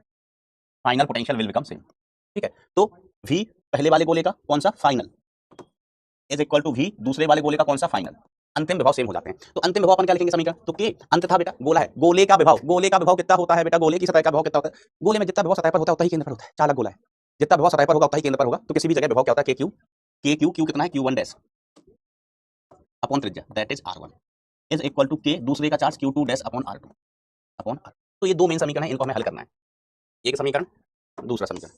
final potential will become same. ठीक है, तो V पहले वाले गोले का कौन सा? Final, is equal to V दूसरे वाले गोले का कौन सा? फाइनल। अंतिम विभव सेम हो जाते हैं। तो अंतिम विभव अपन क्या लिखेंगे समीकरण? तो K अंततः बेटा गोला है, गोले का विभव, गोले का विभव कितना होता है बेटा? गोले की सतह का विभव कितना होता है? गोले में जितना विभव सतह पर होता है उतना ही केंद्र पर होता है, चालक गोला है, जितना विभव सतह पर होगा उतना ही केंद्र पर होगा। तो किसी भी जगह विभव क्या होता है? Q कितना है? Q1 डैश अपॉन त्रिज्या, that is R1 is equal to K दूसरे का charge Q2 dash upon R2 upon R। तो ये दो मेन समीकरण है, इनको हमें हल करना है, एक समीकरण, दूसरा समीकरण।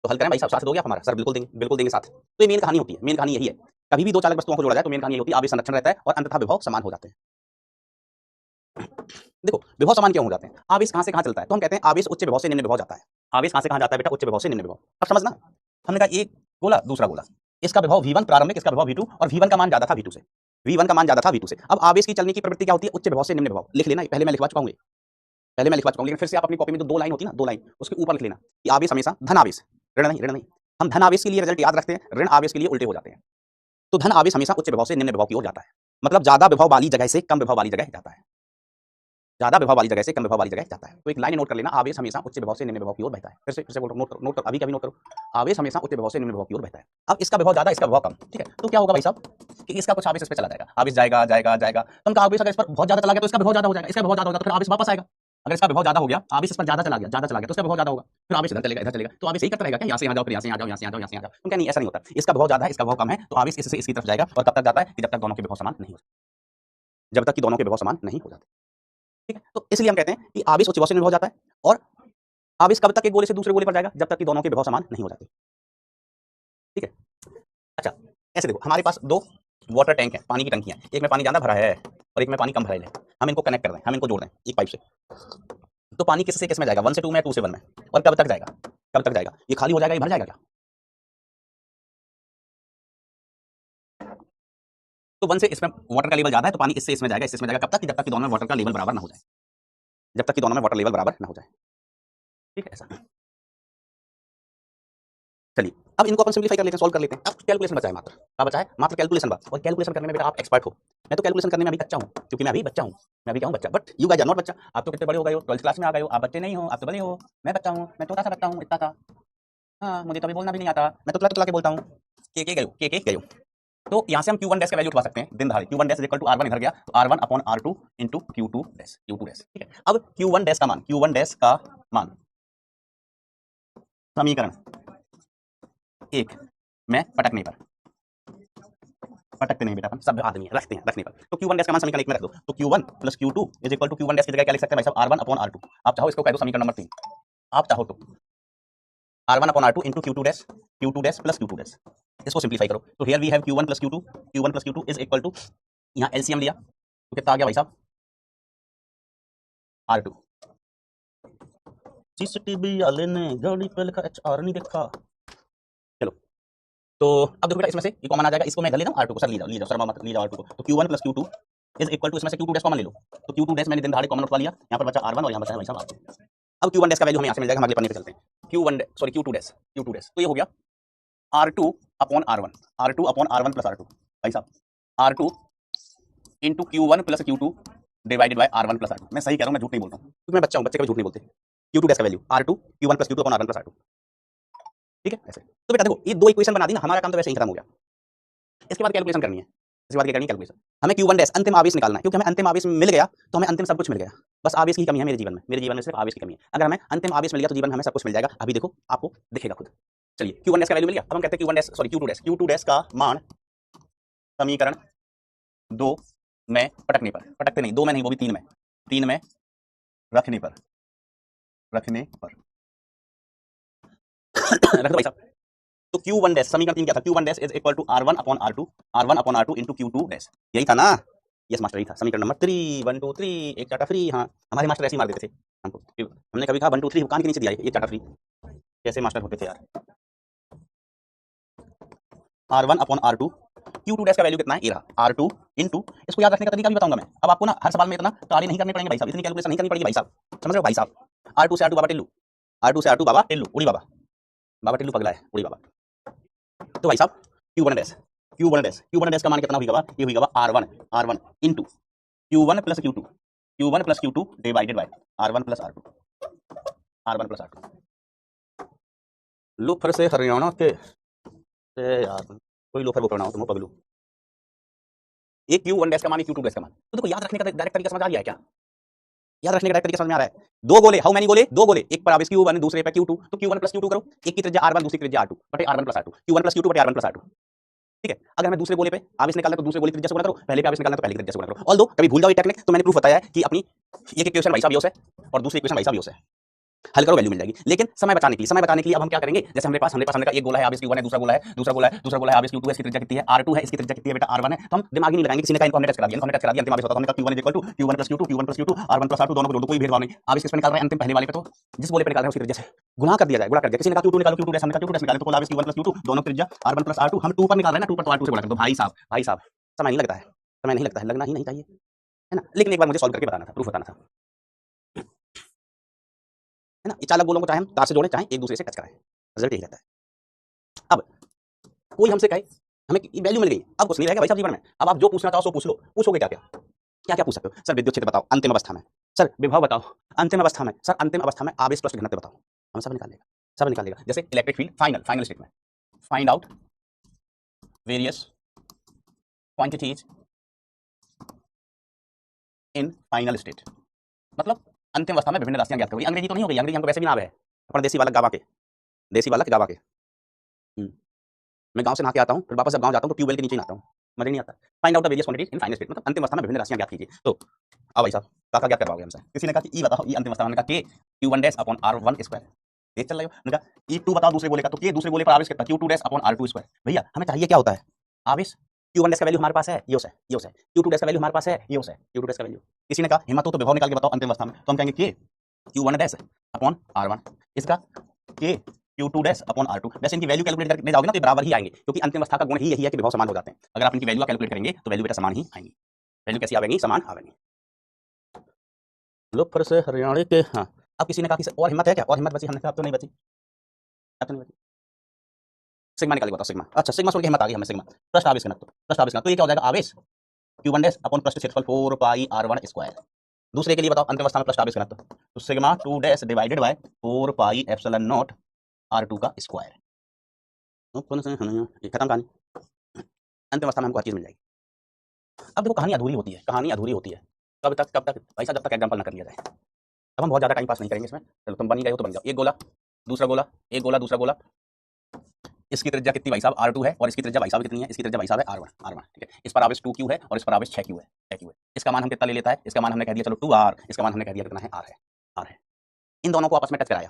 तो हल करें भाई साहब, साथ दोगे आप हमारा? सर बिल्कुल देंगे, बिल्कुल देंगे साथ। तो ये मेन कहानी होती है, मेन कहानी यही है, कभी भी दो चालक वस्तुओं को जोड़ा जाए तो मेन कहानी यही होती है, आवेश संरक्षण रहता है और अंततः विभव समान हो जाते हैं। देखो विभव समान क्यों हो जाते हैं? आवेश कहां से कहां चलता है? तो हम कहते हैं आवेश उच्च विभव से निम्न विभव जाता है। आवेश कहां से कहां जाता है बेटा? उच्च विभव से निम्न विभव। अब समझना, हमने कहा एक गोला दूसरा गोला, इसका विभव V1 प्रारंभिक, इसका विभव V2, और V1 का मान ज्यादा था V2 से, V1 का मान ज्यादा था V2 से। अब आवेश की चलने की प्रवृत्ति क्या होती है? उच्च विभव से निम्न विभव। लिख लेना, पहले मैं लिखवा चुका हूं, पहले मैं लिखवा चुका हूं, लेकिन फिर से आप अपनी कॉपी में जो दो लाइन होती है ना, दो लाइन उसके ऊपर लिख लेना कि आवेश हमेशा धन आवेश, ऋण नहीं, ऋण नहीं, हम धन आवेश के लिए रिजल्ट याद रखते हैं, ऋण आवेश के लिए उल्टे हो जाते हैं। तो धन आवेश हमेशा उच्च विभव से निम्न विभव की ओर जाता है, मतलब ज्यादा विभव वाली जगह से कम विभव वाली जगह जाता है, ज्यादा विभव वाली जगह से कम विभव वाली जगह जाता है। तो एक लाइन नोट कर लेना, आवेश हमेशा उच्च विभव से निम्न विभव की ओर बहता है। फिर से बोल नोट करो, अभी कभी नोट करो, आवेश हमेशा उच्च विभव से निम्न विभव की ओर बहता है। अब इसका विभव ज्यादा, इसका विभव कम, ठीक है, तो क्या होगा भाई साहब कि इसका कुछ आवेश इस पे चला जाएगा, आवेश जाएगा जाएगा जाएगा, तो उनका आवेश अगर इस पर बहुत ज्यादा चला गया तो इसका विभव ज्यादा हो जाएगा, इसका विभव ज्यादा होगा तो फिर आवेश वापस आएगा। अगर इसका विभव ज्यादा हो गया, आवेश इस पर ज्यादा चला गया तो इसका विभव ज्यादा होगा, फिर आवेश इधर चलेगा, इधर चलेगा, तो आवेश यही करता रहेगा क्या? यहाँ से यहाँ जाओ, फिर यहाँ से यहाँ जाओ, यहाँ से यहाँ जाओ, यहाँ से यहाँ जाओ। तो क्या नहीं, ऐसा नहीं होता, इसका विभव ज्यादा है, इसका विभव कम है, तो आवेश इससे इसकी तरफ जाएगा, और तब तक जाता है कि जब तक दोनों के विभव समान नहीं हो जाते, जब तक कि दोनों के विभव समान नहीं हो जाते। ठीक है, तो इसलिए हम कहते हैं कि आवेश उच्च विभव से निम्न विभव जाता है, और आवेश कब तक एक गोले से दूसरे गोले पर जाएगा? जब तक कि दोनों के विभव समान नहीं हो जाते। ठीक है, अच्छा ऐसे देखो, हमारे पास दो वाटर टैंक है, पानी की टंकी है, एक में पानी ज़्यादा भरा है और एक में पानी कम भरा है, हम इनको कनेक्ट कर दें, हम इनको जोड़ दें एक पाइप से, तो पानी किस से किस में जाएगा, 1 से 2 में, 2 से 1 में, और कब तक जाएगा, कब तक जाएगा, ये खाली हो जाएगा, ये भर जाएगा क्या? तो 1 से इसमें वाटर का लेवल ज़्यादा है, तो पानी इससे इसमें जाएगा, इससे इसमें जाएगा, कब तक, जब तक कि दोनों में वाटर का लेवल बराबर ना हो जाए, जब तक कि दोनों में वाटर लेवल बराबर ना हो जाए, ठीक है ऐसा। चलिए अब इनको अपन सिंपलीफाई कर लेते हैं, सॉल्व कर लेते हैं। अब कैलकुलेशन बचा है मात्र, क्या बचा है, मात्र कैलकुलेशन बचा, और कैलकुलेशन करने में बेटा आप एक्सपर्ट हो, मैं तो कैलकुलेशन करने में अभी कच्चा हूँ, क्योंकि मैं अभी बच्चा हूँ, मैं अभी क्या हूँ, बच्चा, but you guys are not बच्चा, आप तो कितने बड़े हो गए हो, 12th क्लास में आ गए हो, आप बच्चे नहीं हो, आप तो बड़े हो, मैं बच्चा हूँ, मैं छोटा सा बच्चा हूँ, इतना था, हाँ मुझे तो अभी बोलना भी नहीं आता, मैं तो तुतला के बोलता हूँ, के गए हो। तो यहाँ से हम Q1 डैश का वैल्यू उठवा सकते हैं, दिन दहाड़े Q1 dash equal to R1 इधर गया, तो R1 upon R2 into Q2 dash, ठीक है। अब Q1 डैश का मान समीकरण एक में पटकने पर, पटकते नहीं बेटा अपन, सब आदमी है, रखते हैं रखने पर, तो Q1 डैश का मान समीकरण एक में रख दो, तो Q1 plus Q2 is equal to Q1 dash की जगह क्या लिख सकते हैं भाई साहब, R1 अपॉन R2, आप चाहो इसको कह दो समीकरण नंबर 3, आप चाहो तो R1 upon R2 into Q2 dash plus Q2 dash, इसको सिंप्लीफाई करो, तो here we have Q1 plus Q2 is equal to, यहाँ एलसीएम लिया तो कितना आ गया भाई साहब, R2, सीसीटीवी वाले ने गाड़ी पे लिखा HR नहीं देखा, चलो तो अब देखो बेटा इसमें से ये कॉमन आ जाएगा, इसको मैं इधर ले जाऊं R2 को, सर ले जाओ सर मत ले जाओ R2 को, तो Q1 plus Q2 is equal to, इसमें से Q2 डैश कॉमन ले लो, तो Q2 डैश मैंने दिन दहाड़े कॉमन उठवा लिया, यहाँ पर बचा R1 और यहाँ बचा है भाई साहब R2। अब Q1 डैश का वैल्यू हमें यहाँ से मिल जाएगा, हम अगले पन्ने पे चलते हैं, Q2 डैश, तो ये हो गया R2 upon R1 plus R2, भाई साहब R2 into Q1 plus Q2 divided by R1 plus R2, मैं सही कह रहा हूँ, मैं झूठ नहीं बोल रहा हूँ, क्योंकि मैं बच्चा हूँ, बच्चे कभी झूठ नहीं बोलते। Q2 डैश का value R2 Q1 plus Q2 upon R1 plus R2, ठीक है ऐसे। तो बेटा देखो ये दो इक्वेशन बना दी ना, हमारा काम तो वैसे ही खत्म हो गया। इसके बाद कैलकुलेशन करनी है, इसके बाद क्या करनी है कैलकुलेशन, हमें Q1 डैश अंतिम आवेश निकालना है, क्योंकि हमें अंतिम आवेश मिल गया तो हमें अंतिम सब कुछ मिल गया, बस आवेश की कमी है मेरे जीवन में सिर्फ आवेश की कमी है, अगर हमें अंतिम आवेश मिल गया तो जीवन में हमें सब कुछ मिल जाएगा, अभी देखो आपको दिखेगा खुद। चलिए Q1 डैश का वैल्यू मिल गया, अब हम कहते हैं Q2 डैश का मान समीकरण 2 में पटकने पर, पटकते नहीं 2 में नहीं, वो भी 3 में रखने पर रख दो भाई साहब, तो Q1 डैश समीकरण 3 क्या था, Q1 dash is equal to R1 upon R2 into Q2 dash, यही था ना, यस मास्टर, यही था समीकरण नंबर 3, 1 2 3 एक चाटा फ्री, हाँ हमारे मास्टर ऐसे ही मार देते थे हमको, हमने कभी कहा 1 2 3 कान के नीचे दिया एक चाटा फ्री, कैसे मास्टर होते थे यार। R1 upon R2 Q2 dash का वैल्यू कितना है, ये रहा R2 इंटू, इसको याद रखने का तरीका भी बताऊंगा मैं, अब आपको ना हर सवाल में इतना कार्य नहीं करने पड़ेंगे भाई साहब, इतनी कैलकुलेशन नहीं करनी पड़ेगी भाई साहब, समझ रहे हो भाई साहब। R2 से R2 बाबा टिल्लू, R2 से R2 बाबा टिल्लू, उड़ी बाबा, बाबा टिल्लू पगला है, उड़ी बाबा। तो भाई साहब Q1 डैश का मान कितना होगा, ये होगा R1 into Q1 plus Q2 divided by R1 plus R2, loafer से हरियाणा के यार, कोई लोफर वो प्रणाम तुम पगलू, एक Q1 डैश का मान Q2 डैश का मान, तो देखो याद रखने का डायरेक्ट तरीका समझ आ गया है क्या, याद रखने का डायरेक्ट तरीका समझ में आ रहा है, दो गोले, हाउ मेनी गोले, दो गोले, एक पर आवेश Q1 दूसरे पे Q2, तो Q1 प्लस Q2 करो, एक की त्रिज्या R1 दूसरी की त्रिज्या R2 बटे R1 plus R2, Q1 plus Q2 बटे R1 प्लस R2, ठीक है। अगर मैं दूसरे गोले पे आवेश निकालना तो दूसरे गोले की त्रिज्या से गुणा करो, पहले पे आवेश निकालना तो पहले की त्रिज्या से गुणा करो, ऑल्दो कभी भूल जाओ ये टेक्निक, तो मैंने प्रूफ बताया है कि अपनी एक इक्वेशन भाई साहब योस है और दूसरी इक्वेशन भाई साहब योस है, हल करो वैल्यू मिल जाएगी, लेकिन समय बचाने के लिए अब हम क्या करेंगे, जैसे हमारे पास हमने का एक गोला है आवेश Q1 है, दूसरा गोला है आवेश Q2 है, इसकी त्रिज्या कितनी है R2 है, इसकी त्रिज्या कितनी है बेटा R1 है, तो हम दिमाग ही नहीं लगाएंगे, किसी ने कहा इनको हमने टच करा दिया, अंतिम आवेश होता है, हमने कहा Q1 equal to Q1 plus Q2 R1 plus R2 दोनों को जोड़ दो, कोई भेदभाव नहीं, आवेश किस पे निकाल रहे हैं, अंतिम पहले वाले पे, तो जिस गोले पे निकाल रहे हैं उसकी त्रिज्या से गुणा कर दिया जाए, किसी ने कहा Q2 निकालो, Q2 डैश, हमने कहा Q2 डैश निकालो, तो आवेश Q1 प्लस Q2 दोनों त्रिज्या R1 प्लस R2, हम 2 पर निकाल रहे हैं ना, 2 पर तो R2 से गुणा कर दो, भाई साहब समय नहीं लगता है, लगना ही नहीं चाहिए, है ना, लेकिन एक बार मुझे सॉल्व करके बताना था, प्रूफ बताना था, है ना, ये चालक गोलों को चाहे हम तार से जोड़े, चाहे एक दूसरे से टच कराएं, रिजल्ट यही रहता है। अब कोई हमसे कहे हमें वैल्यू मिल गई, अब कुछ नहीं रहेगा भाई साहब जीवन में, अब आप जो पूछना चाहो सो पूछ लो, पूछोगे क्या पूछ सकते हो, सर विद्युत क्षेत्र बताओ अंतिम अवस्था में, सर विभव बताओ अंतिम अवस्था में, सर अंतिम अवस्था में आवेश प्लस घनत्व बताओ, हम सब निकाल लेगा, जैसे इलेक्ट्रिक फील्ड फाइनल स्टेट में, find out various quantities in final state, मतलब अंतिम अवस्था में विभिन्न राशियां ज्ञात करो, अंग्रेजी तो नहीं हो गई, अंग्रेजी हमको वैसे भी ना है, अपना देसी बालक गावा के मैं गांव से नहा के आता हूं, फिर वापस जब गांव जाता हूं तो ट्यूबवेल के नीचे नहाता हूं, मजा नहीं आता। Find out the various quantities in final state, मतलब अंतिम अवस्था में विभिन्न राशियां ज्ञात कीजिए, तो अब भाई साहब काका क्या करवाओगे हमसे, किसी ने कहा कि ई बताओ, ई अंतिम अवस्था में, कहा के Q1 dash upon R1 square, देख चल रहे हो, मैंने कहा E2 बताओ दूसरे गोले का, तो के दूसरे गोले पर आवेश कितना Q2 dash upon R2 square, भैया हमें चाहिए क्या होता है, आवेश, Q1 डैश का वैल्यू हमारे पास है, ये है, ये है। Q2 डैश का वैल्यू हमारे पास है, ये है, Q2 डैश का वैल्यू। किसी ने कहा हिम्मत हो तो विभव निकाल के बताओ अंतिम अवस्था में, तो हम कहेंगे K Q1 dash upon R1, इसका K Q2 dash upon R2। वैसे इनकी वैल्यू कैलकुलेट करने जाओगे ना तो ये बराबर ही आएंगे, क्योंकि अंतिम अवस्था का गुण ही यही है कि विभव समान हो जाते हैं। अगर आप इनकी वैल्यू कैलकुलेट करेंगे तो वैल्यू बेटा समान ही आएंगी। वैल्यू कैसी आएंगी? समान आएंगी। लोग फिर से हरियाणा के, हाँ अब किसी ने कहा कि और हिम्मत है क्या? और हिम्मत बची? हमने कहा अब तो नहीं बची, अब तो नहीं बची। सिग्मा निकाल के बताओ सिग्मा। अच्छा सिग्मा छोड़ के हिम्मत आ गई हमें। सिग्मा पृष्ठ आवेश घनत्व, पृष्ठ आवेश घनत्व, तो ये क्या हो जाएगा? आवेश Q1 डैश अपॉन पृष्ठ क्षेत्रफल 4 पाई R1 स्क्वायर। दूसरे के लिए बताओ अंतिम अवस्था में पृष्ठ आवेश घनत्व, तो sigma 2 dash divided by 4 pi epsilon not R2 का स्क्वायर। खत्म कहानी। अंतिम अवस्था में हमको हर चीज मिल जाएगी। अब देखो कहानी अधूरी होती है, कहानी अधूरी होती है। कब तक? कब तक भाई साहब? जब तक एग्जाम्पल ना कर लिया जाए। अब हम बहुत ज्यादा टाइम पास नहीं करेंगे इसमें। चलो तुम बन ही गए हो तो बन जाओ। एक गोला, दूसरा गोला, एक गोला, दूसरा गोला। इसकी त्रिज्या कितनी भाई साहब? R2 है, और इसकी त्रिज्या भाई साहब कितनी है? इसकी त्रिज्या भाई साहब है R1, ठीक है। इस पर आवेश 2Q है और इस पर आवेश 6Q है, 6Q है। इसका मान हम कितना ले लेता है? इसका मान हमने कह दिया चलो 2R, इसका मान हमने कह दिया कितना है? R है, R है। इन दोनों को आपस में टच कराया,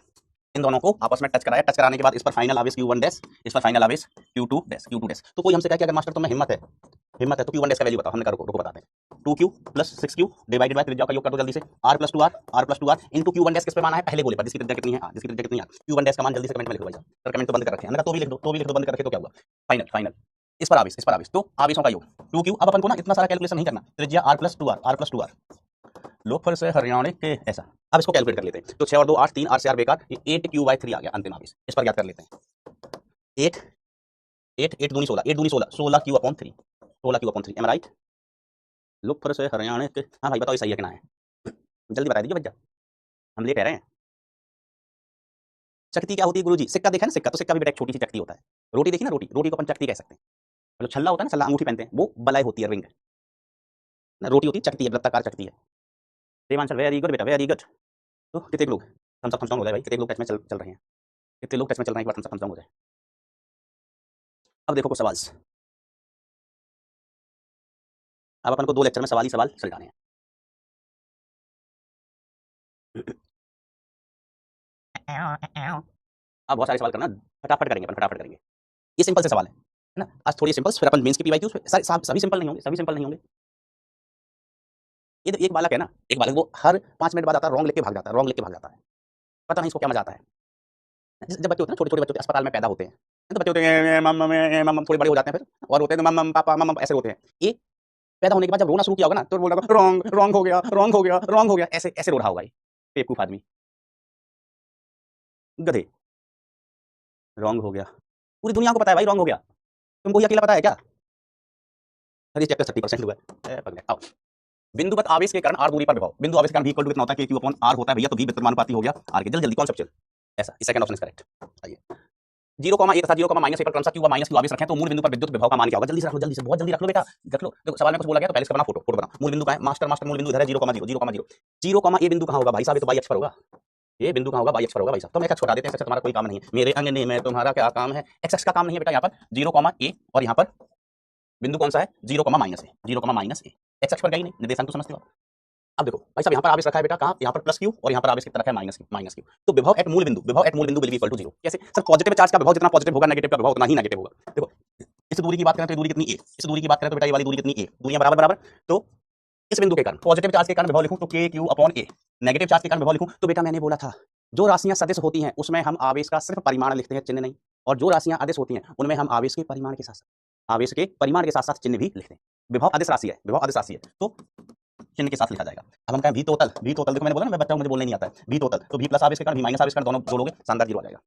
इन दोनों को आपस में टच कराया। टच कराने के बाद इस पर फाइनल आवेश Q1 डैश, इस पर फाइनल आवेश Q2 डैश, Q2 डैश। तो कोई हमसे कहे कि अगर मास्टर तुम्हें हिम्मत है तो Q1 डैश का वैल्यू बताओ। हमने कहा रुको रुको बताते हैं। 2Q plus 6Q divided by त्रिज्या का योग कर दो जल्दी से, R plus 2R into Q1 dash किस पे माना है? पहले गोले पर, जिसकी त्रिज्या कितनी है? जिसकी त्रिज्या कितनी है? Q1 डैश का मान जल्दी से कमेंट में लिखो भाई साहब। सर कमेंट तो बंद कर रखे हैं, हमने कहा तो भी लिख दो, तो भी लिख दो, बंद कर रखे तो क्या हुआ? Final, final. इस पर आवेश, इस पर आवेश, तो आवेशों का योग 2Q। अब अपन को ना इतना सारा कैलकुलेशन नहीं करना, त्रिज्या R प्लस 2R, लोग फिर से हरियाणा के ऐसा। अब इसको कैलकुलेट कर लेते हैं। तो 6 और 2 8, 3 R से R बेकार, ये 8Q/3 आ गया अंतिम आवेश। इस पर ज्ञात कर लेते हैं। 8 8 8 दूनी 16, 8 दूनी 16, 16Q/3, 16Q/3। Am right? लोग फिर से हरियाणा के, हाँ भाई बताओ ये सही है कि ना है? जल्दी बता दीजिए भैया, हम लेट कह रहे हैं। चकती क्या होती है गुरुजी? सिक्का देखा ना, सिक्का, तो सिक्का भी बेटा एक छोटी सी चकती होता है। रोटी देखी ना, रोटी, रोटी को अपन चकती कह सकते हैं। मतलब छल्ला होता है ना, छल्ला अंगूठी पहनते हैं, वो बलाई होती है, रिंग ना। रोटी होती है चकती है, वृत्ताकार चकती है। देवांशल वेरी गुड बेटा, वेरी गुड। तो कितने लोग थम्स अप हो जाए भाई? कितने लोग टच में चल रहे हैं? कितने लोग टच में चल रहे हैं? एक बार थम्स अप हो जाए। अब देखो कुछ सवाल, अब अपन को 2 लेक्चर में सवाल ही सवाल सुलझाने हैं। अब बहुत सारे सवाल करना, फटाफट करेंगे अपन, फटाफट करेंगे। ये सिंपल से सवाल है ना। आज थोड़ी सिंपल, फिर अपन मेंस की पीवाईक्यूज सभी सिंपल नहीं होंगे, सभी सिंपल नहीं होंगे। ये एक बालक है ना, एक बालक, वो हर 5 मिनट बाद आता है, रॉन्ग लिख के भाग जाता है, रॉन्ग लिख के भाग जाता है। पता नहीं इसको क्या मजा आता है। जब बच्चे होते हैं ना, छोटे छोटे बच्चे अस्पताल में पैदा होते हैं, तो बच्चे होते हैं मम, थोड़े बड़े हो जाते हैं फिर, और होते हैं मम पापा मम ऐसे होते हैं। ये पैदा होने के बाद जब रोना शुरू किया होगा ना, तो बोल रहा रॉन्ग, रॉन्ग हो गया, रॉन्ग हो गया, रॉन्ग हो गया, ऐसे ऐसे रो रहा होगा ये बेवकूफ आदमी, गधे। रॉन्ग हो गया, पूरी दुनिया को पता है भाई रॉन्ग हो गया, तुमको ये अकेला पता है क्या? अरे चेक कर 30% हुआ है। आओ, बिंदुगत आवेश के कारण r दूरी पर विभव, बिंदु आवेश के कारण v इक्वल टू कितना होता है? Q/r होता है भैया, तो v व्युत्क्रमानुपाती हो गया r के। जल्दी जल्दी कॉन्सेप्ट चल, ऐसा इस सेकंड ऑप्शन इज करेक्ट। आइए 0,1 तथा 0,-1 पर क्रमशः q व -q आवेश रखें तो मूल बिंदु पर विद्युत विभव का मान क्या होगा? जल्दी से रख लो, जल्दी से, बहुत जल्दी रख लो बेटा, रख लो। देखो सवाल में कुछ बोला गया तो पहले इसका बना फोटो, फोटो बना। मूल बिंदु कहां है? मास्टर, मास्टर मूल बिंदु इधर है 0,0, 0,0। 0, ए बिंदु कहां होगा भाई साहब? ये तो y अक्ष पर होगा, ये बिंदु कहां होगा? y अक्ष पर होगा भाई साहब। तो हम x अक्ष हटा देते हैं, x तुम्हारा कोई काम नहीं है। मेरे अंगने में तुम्हारा क्या काम है? x अक्ष का काम नहीं है बेटा। यहाँ पर 0,a और यहाँ पर बिंदु कौन सा है? 0,-a, 0,-a। x अक्ष पर गई नहीं, निर्देशांक तो समझते हो। अब देखो भाई साहब, यहाँ पर आवेश रखा है बेटा, कहाँ? यहाँ पर प्लस क्यू, और यहाँ पर आवेश कितना रखा है? Minus Q. तो विभव एट मूल बिंदु, विभव एट मूल बिंदु विल बी इक्वल टू 0। कैसे सर? पॉजिटिव चार्ज का विभव जितना पॉजिटिव होगा, नेगेटिव का विभव उतना ही नेगेटिव होगा। देखो इस दूरी की बात करें तो दूरी कितनी a, इस दूरी की बात करें तो बेटा ये वाली दूरी कितनी a, दूरियां बराबर बराबर। तो इस बिंदु के कारण पॉजिटिव चार्ज के कारण विभव लिखूं तो k/q/a, नेगेटिव चार्ज के कारण विभव लिखूं तो बेटा मैंने बोला था जो राशियां सदिश होती हैं उसमें हम आवेश का सिर्फ परिमाण लिखते हैं, चिन्ह नहीं। और जो राशियां अदिश होती हैं उनमें हम आवेश के परिमाण के साथ चिन्ह भी लिखते हैं। विभव अदिश राशि है, विभव अदिश राशि है, तो चिन्ह के साथ लिखा जाएगा। अब हम कहें v टोटल, देखो मैंने बोला ना, मैं बच्चा हूं, मुझे बोलने नहीं आता है। v टोटल, तो v प्लस आवेश के कारण v माइनस आवेश के कारण दोनों जोड़ोगे, शानदार 0 आ जाएगा।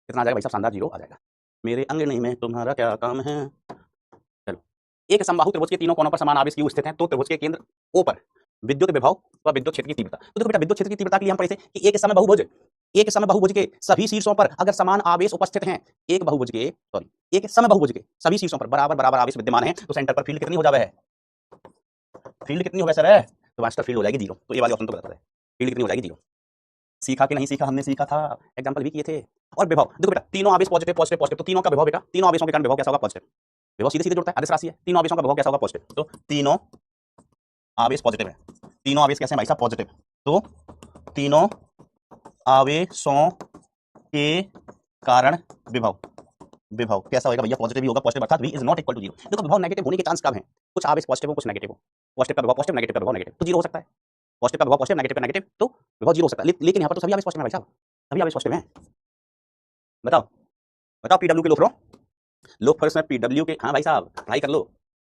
कितना आ जाएगा भाई साहब? शानदार 0 आ जाएगा। मेरे अंगने में तुम्हारा क्या काम है? चलो, एक समबाहु त्रिभुज के तीनों कोनों पर समान आवेश Q स्थित है, तो त्रिभुज के केंद्र O पर विद्युत विभव व विद्युत क्षेत्र की तीव्रता। तो देखो बेटा, विद्युत क्षेत्र की तीव्रता के लिए हम पढ़े थे कि एक समय बहुभुज के सभी शीर्षों पर अगर समान आवेश उपस्थित हैं, एक समय बहुभुज के सभी शीर्षों पर बराबर बराबर आवेश विद्यमान है, तो सेंटर पर फील्ड कितनी हो जावे है? फील्ड कितनी हो गया सर है? तो मास्टर फील्ड हो जाएगी 0। तो ये वाले ऑप्शन तो गलत है, फील्ड कितनी हो जाएगी? 0। सीखा कि नहीं सीखा? हमने सीखा था, एग्जांपल भी किए थे। और विभव देखो बेटा, तीनों आवेश पॉजिटिव पॉजिटिव पॉजिटिव, तो तीनों का विभव बेटा, तीनों आवेशों के कारण विभव कैसा होगा? पॉजिटिव। विभव सीधे सीधे जुड़ता है, अदिश राशि है, तीनों आवेशों का विभव कैसा होगा? पॉजिटिव। तो तीनों आवेश पॉजिटिव है, तीनों आवेश कैसे हैं भाई साहब? पॉजिटिव। तो तीनों आवेशों के कारण विभव विभव कैसा होगा भैया, पॉजिटिव ही होगा, पॉजिटिव अर्थात v is not equal to 0। देखो विभव नेगेटिव होने के चांस कब है, कुछ आवेश पॉजिटिव हो कुछ नेगेटिव हो, पॉजिटिव का विभव पॉजिटिव, नेगेटिव का विभव नेगेटिव, तो 0 हो सकता है। पॉजिटिव का विभव पॉजिटिव, नेगेटिव का नेगेटिव, तो विभव 0 हो सकता है। लेकिन यहाँ पर तो सभी आवेश पॉजिटिव है भाई साहब, सभी आवेश पॉजिटिव हैं। बताओ बताओ पीडब्ल्यू के लोग लोग फर्स्ट में पीडब्ल्यू के, हाँ भाई साहब पढ़ाई कर लो,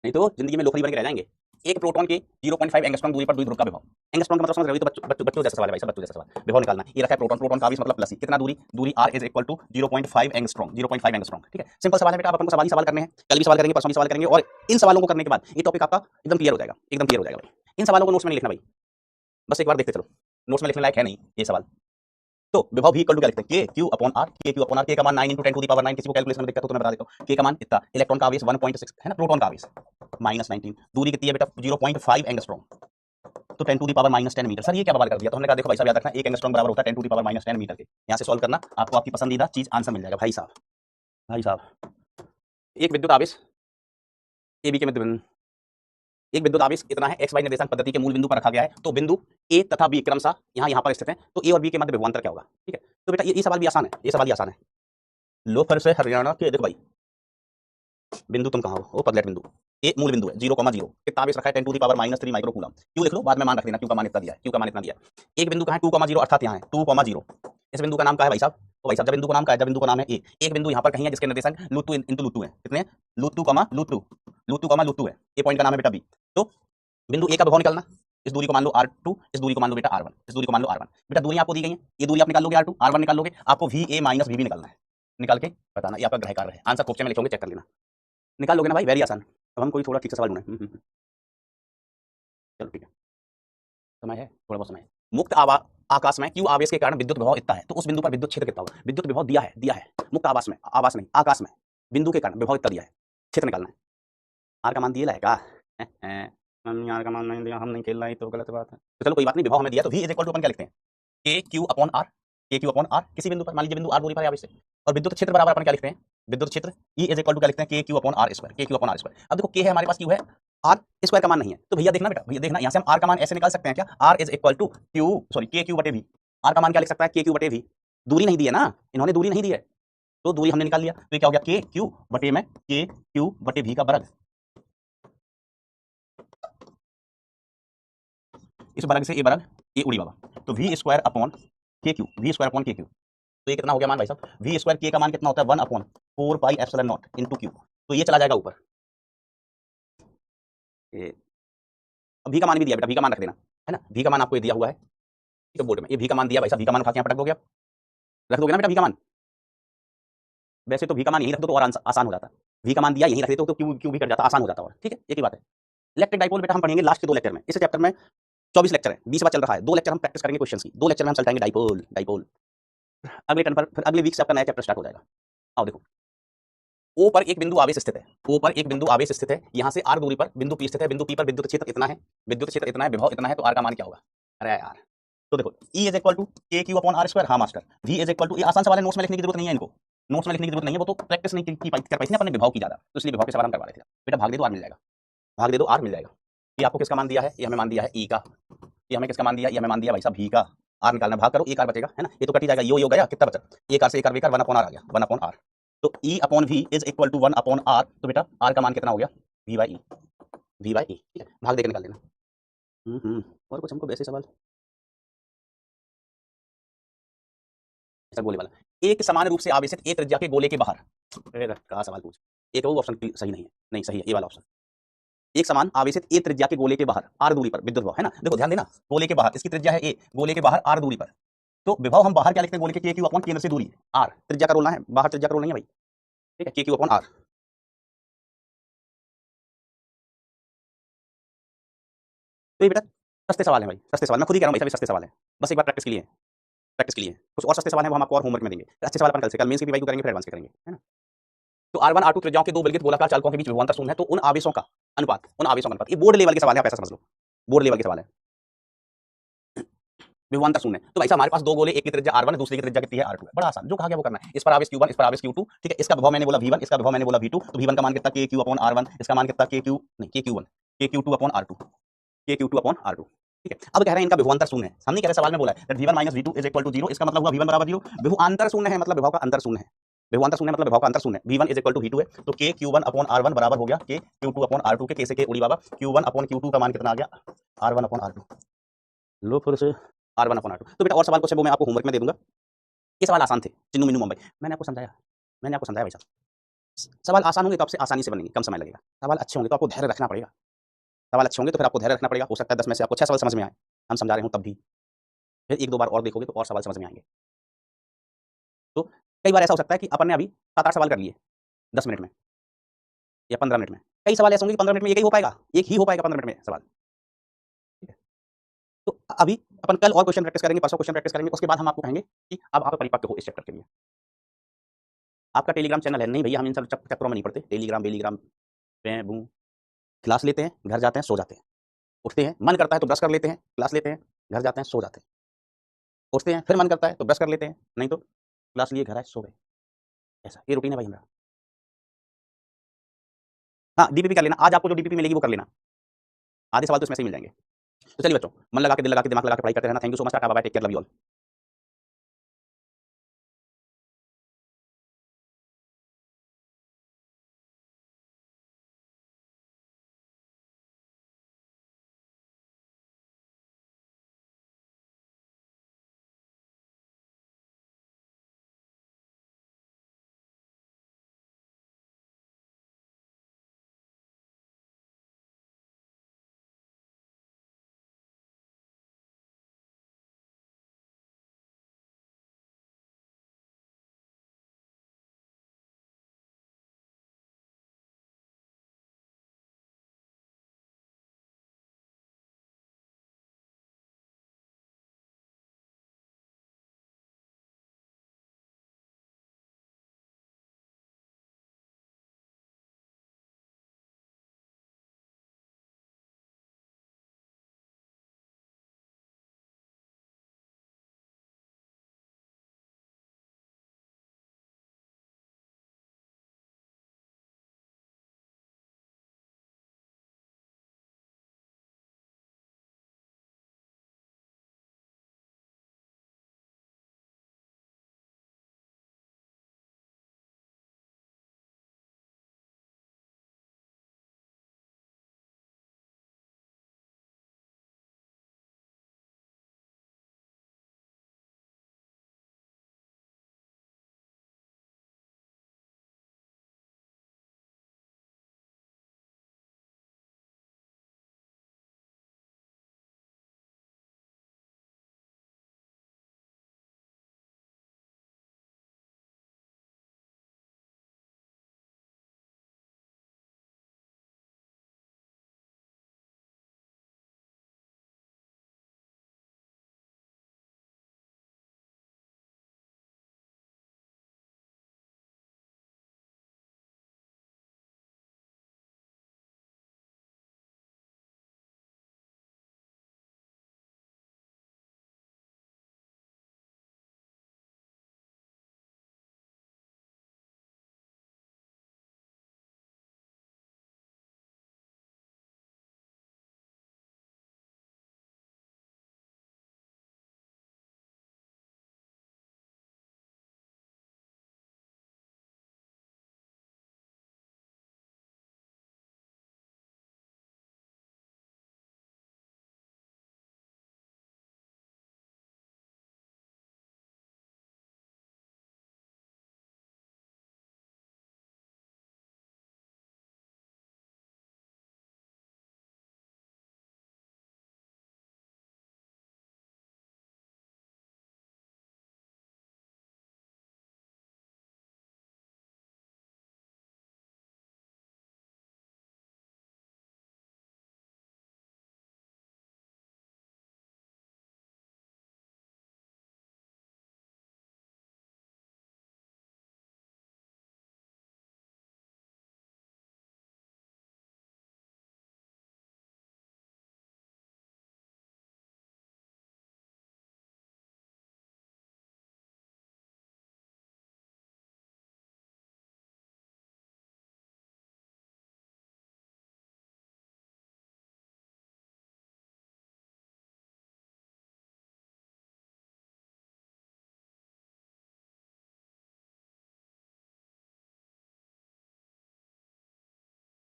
नहीं तो जिंदगी में लोखरी बन के रह जाएंगे। एक प्रोटॉन के 0.5 एंगस्ट्रॉम दूरी पर द्विध्रुव का विभव, एंगस्ट्रॉम का मतलब समझ रहे हो, तो बच्चों जैसा सवाल है भाई साहब, बच्चों जैसा सवाल। विभव निकालना, ये रखा है प्रोटॉन, प्रोटॉन का आवेश मतलब प्लस ही, कितना दूरी, दूरी r is equal to 0.5 angstrom, 0.5 angstrom, ठीक है। सिंपल सवाल है बेटा, आप अपन को सवाल ही सवाल करने हैं, कल भी सवाल करेंगे, परसों भी सवाल करेंगे, और इन सवालों को करने के बाद ये टॉपिक आपका एकदम क्लियर हो जाएगा, एकदम क्लियर हो जाएगा भाई। इन सवालों को नोट्स में नहीं लिखना भाई, बस एक बार देखते चलो, नोट्स में लिखने लायक है नहीं ये सवाल। तो विभव भी इक्वल टू क्या लिखते हैं, के क्यू अपॉन आर, के क्यू अपॉन आर, के का मान 9 × 10 टू दी पावर 9, किसी को कैलकुलेशन में दिक्कत हो तो मैं बता देता हूं, के का मान इतना, इलेक्ट्रॉन का आवेश 1.6 है ना, प्रोटॉन का आवेश -19, दूरी कितनी है बेटा 0.5 एंगस्ट्रॉम, तो 10 to the power -10 metre. Sir ये क्या बवाल कर दिया, तो हमने कहा देखो भाई साहब याद रखना, 1 एंगस्ट्रॉम बराबर होता है 10 टू दी पावर -10 मीटर के। यहाँ से सॉल्व करना, आपको आपकी पसंदीदा चीज आंसर मिल जाएगा भाई साहब। भाई साहब एक विद्युत आवेश ए बी के मध्य, एक विद्युत आवेश इतना है, एक्स वाई निर्देशांक पद्धति के मूल बिंदु पर रखा गया है, तो बिंदु ए तथा बी क्रमशः यहाँ पर स्थित है, तो ए और बी के मध्य विभवांतर क्या होगा, ठीक है। तो बेटा ये सवाल भी आसान है, ये सवाल भी आसान है। लो फर से हरियाणा के, देखो भाई बिंदु तुम कहाँ हो, वो पगलेट बिंदु, ए मूल बिंदु है 0,0, कितना आवेश रखा है 10 to the power -3 micro coulomb, क्यों लिख लो बाद में मान रख देना, क्यों का मान इतना दिया है, क्यों का मान इतना दिया है। एक बिंदु कहाँ है 2,0 अर्थात यहाँ है 2,0, इस बिंदु का नाम क्या है भाई साहब, तो भाई साहब जब बिंदु का नाम क्या है, जब बिंदु का नाम है ए, एक बिंदु यहाँ पर कहीं है जिसके निर्देशांक √2 × √2 है, कितने √2 है, ए पॉइंट का नाम है बेटा बी। तो बिंदु ए का विभव निकालना, इस दूरी को मान लो r2, इस दूरी को मान लो बेटा r1, इस दूरी को मान लो r1, बेटा दूरी आपको दी गई है, ये दूरी आप निकाल लोगे r2, r1 निकाल लोगे, आपको va माइनस vb निकालना है, निकाल के बताना, ये आपका ग्रह कार्य है, आंसर क्वेश्चन में लिखोगे, चेक कर लेना, निकाल लोगे ना भाई, वेरी आसान। अब हम कोई थोड़ा ठीक से सवाल ढूंढे, चलो ठीक है, समय है थोड़ा बहुत समय है। मुक्त आकाश में क्यू आवेश के कारण विद्युत विभव इतना है, तो उस बिंदु पर विद्युत क्षेत्र कितना होगा, विद्युत विभव दिया है मुक्त आवास में, आवास नहीं आकाश में, बिंदु के कारण विभव इतना दिया है, क्षेत्र निकालना है। आर का मान दिया लाएगा, हम यार का मान नहीं दिया, हम नहीं खेल रहे तो गलत बात है, तो चलो कोई बात नहीं, विभव हमें दिया, तो v इज इक्वल टू अपन क्या लिखते हैं, के क्यू अपॉन आर, के क्यू अपॉन आर, किसी बिंदु पर मान लीजिए बिंदु आर दूरी पर आवेश है, और विद्युत क्षेत्र बराबर अपन क्या लिखते हैं, विद्युत क्षेत्र ई इज इक्वल टू क्या लिखते हैं, के क्यू अपॉन आर स्क्वायर, के क्यू अपॉन आर स्क्वायर। अब देखो के है हमारे पास, क्यू है, आर स्क्वायर का मान नहीं है, तो भैया देखना बेटा, भैया देखना, यहाँ से हम आर का मान ऐसे निकाल सकते हैं क्या, R is equal to q sorry k q बटे वी, आर का मान क्या लिख सकता है, के क्यू बटे वी, दूरी नहीं दी है ना, इन्होंने दूरी नहीं दी है, तो दूरी हमने निकाल लिया, तो क्या हो गया के क्यू बटे में के क्यू बटे वी का वर्ग, इस वर्ग से ए वर्ग, ए उड़ी बाबा, तो वी स्क्वायर अपॉन के क्यू, वी स्क्वायर अपॉन के क्यू, तो ये कितना हो गया मान भाई साहब, वी स्क्वायर के का मान कितना होता है 1/4 pi epsilon not into Q, तो ये चला जाएगा ऊपर, अब भी का मान भी दिया बेटा, भी का मान रख देना है ना, भी का मान आपको दिया हुआ है, ठीक है बोर्ड में, ये भी का मान दिया भाई साहब, भी का मान उठा के यहाँ पटक दोगे, रख दोगे ना बेटा भी का मान, वैसे तो भी का मान यही रख दो तो और आसान हो जाता, भी का मान दिया यही रख देते तो क्यू भी कट जाता, आसान हो जाता, और ठीक है एक ही बात है। इलेक्ट्रिक डाइपोल बेटा हम पढ़ेंगे लास्ट के 2 लेक्चर में, इस चैप्टर में 24 लेक्चर है, 20 चल रहा है, 2 लेक्चर हम प्रैक्टिस करेंगे क्वेश्चंस की, 2 लेक्चर में हम चलटाएंगे डाइपोल, डाइपोल अगले टर्न पर, फिर अगले वीक से आपका नया चैप्टर स्टार्ट हो जाएगा। आओ देखो, ओ पर एक बिंदु आवेश स्थित है, ओ पर एक बिंदु आवेश स्थित है, यहाँ से आर दूरी पर बिंदु पी स्थित है, बिंदु पी पर विद्युत क्षेत्र इतना है, विद्युत क्षेत्र इतना है, विभव इतना है, तो आर का मान क्या होगा, अरे यार तो देखो E is equal to k q upon R square, हाँ master, V is equal to, ये आसान सवाल है, नोट्स में लिखने की जरूरत नहीं है, इनको नोट्स में लिखने की जरूरत नहीं है, वो तो प्रैक्टिस नहीं कर पाई थी अपने विभव की ज्यादा, तो इसलिए विभव के सवाल हम करवा रहे थे। बेटा भाग दे दो आर मिल जाएगा, भाग दे दो आर मिल जाएगा। ये आपको किसका मान दिया है, ये हमें मान दिया है ई का, ये हमें किसका मान दिया, ये हमें मान दिया भाई साहब भी का, आर निकालना, भाग करो एक आर बचेगा है ना, ये तो कट ही जाएगा, यो गया, कितना बचा, एक आर से एक आर बेकार, 1 अपॉन आर आ गया, 1 अपॉन आर, तो E upon V is equal to 1 upon r, तो बेटा आर का मान कितना हो गया, V by E, V by E, ठीक है, भाग देकर निकाल देना। और कुछ हमको वैसे सवाल ऐसा गोले वाला, एक समान रूप से आवेशित एक त्रिज्या के गोले के बाहर, कहा सवाल पूछ, एक वो ऑप्शन सही नहीं है, नहीं सही है ये वाला ऑप्शन, एक समान आवेशित ए त्रिज्या के गोले के बाहर आर दूरी पर विद्युत विभव है ना, देखो ध्यान देना, गोले के बाहर, इसकी त्रिज्या है ए, गोले के बाहर आर दूरी पर, तो विभव हम बाहर क्या लिखते हैं, गोले के के क्यू अपॉन केंद्र से दूरी आर, त्रिज्या का रोलना है, बाहर त्रिज्या का रोल नहीं है भाई, ठीक है, के क्यू अपॉन आर, तो ये बेटा सस्ते सवाल है भाई, सस्ते सवाल, मैं खुद ही कह रहा हूँ भाई सस्ते सवाल है, बस एक बार प्रैक्टिस के लिए, प्रैक्टिस के लिए कुछ और सस्ते सवाल है वो हम आपको और होमवर्क में देंगे, अच्छे सवाल अपन कल से, कल मेंस की रिवाइज करेंगे, फिर एडवांस के करेंगे, है ना। तो R1 R2 त्रिज्याओं के 2 विलगित गोलाकार चालकों के बीच विभवांतर शून्य है, तो उन आवेशों का अनुपात, उन आवेशों का अनुपात, ये बोर्ड लेवल के सवाल है, आप ऐसा समझ लो, बोर्ड लेवल के सवाल है, विभवांतर शून्य, तो भाई साहब हमारे पास 2 गोले, एक की त्रिज्या R1 है, दूसरी की त्रिज्या कितनी है R2 है, बड़ा आसान, जो कहा गया वो करना है, इस पर आवेश Q1, इस पर आवेश Q2, ठीक है, इसका विभव मैंने बोला V1, इसका विभव मैंने बोला V2, तो V1 का मान कितना KQ अपॉन R1, इसका मान कितना KQ नहीं KQ1, KQ2 upon R2, KQ2 upon R2, ठीक है। अब कह रहे हैं इनका विभवांतर शून्य है, हम नहीं कह रहे, सवाल में बोला है that V1 - V2 is equal to 0, इसका मतलब हुआ V1 बराबर 0, विभवांतर शून्य है, मतलब विभव का अंतर शून्य है, विभवांतर शून्य मतलब विभव का अंतर शून्य है। v1 is equal to v2 है, तो k q1 अपॉन r1 बराबर हो गया k q2 अपॉन r2 के। से के उड़ी बाबा q1 अपॉन q2 का मान कितना आ गया, r1 अपॉन r2। लो फिर से r1 अपॉन r2। तो बेटा और सवाल कुछ है वो मैं आपको होमवर्क में दे दूंगा। ये सवाल आसान थे, चिन्नू मिन्नू मुंबई। मैंने आपको समझाया भाई साहब। सवाल आसान होंगे तो आपसे आसानी से बनेंगे, कम समय लगेगा। सवाल अच्छे होंगे तो आपको धैर्य रखना पड़ेगा। सवाल अच्छे होंगे तो फिर आपको धैर्य रखना पड़ेगा। हो सकता है 10 में से आपको 6 सवाल समझ में आए, हम समझा रहे हूँ तब भी। फिर एक दो बार और देखोगे तो और सवाल समझ में आएंगे। तो कई बार ऐसा हो सकता है कि अपन ने अभी 7-8 सवाल कर लिए 10 मिनट में या 15 मिनट में। कई सवाल ऐसे होंगे कि 15 मिनट में एक ही हो पाएगा, एक ही हो पाएगा 15 मिनट में सवाल। ठीक है, तो अभी अपन कल और क्वेश्चन प्रैक्टिस करेंगे, परसों क्वेश्चन प्रैक्टिस करेंगे। उसके बाद हम आपको कहेंगे कि अब आप परिपक्व हो इस चैप्टर के लिए। आपका टेलीग्राम चैनल है? नहीं भैया, हम इन सब चक्करों में नहीं पड़ते। टेलीग्राम क्लास लेते हैं, घर जाते हैं, सो जाते हैं, उठते हैं, मन करता है तो ब्रश कर लेते हैं, क्लास लेते हैं, घर जाते हैं, सो जाते हैं, उठते हैं, फिर मन करता है तो ब्रश कर लेते हैं, नहीं तो क्लास लिए घर आए सो गए। ऐसा ये रूटीन है भाई हमारा। हाँ, डीपीपी कर लेना। आज आपको जो डीपीपी मिलेगी वो कर लेना। आधे सवाल तो इसमें से ही मिल जाएंगे। तो चलिए बच्चों, मन लगा के, दिल लगा के, दिमाग लगा के पढ़ाई करते रहना। Thank you so much. Tata bye bye, take care, love you all.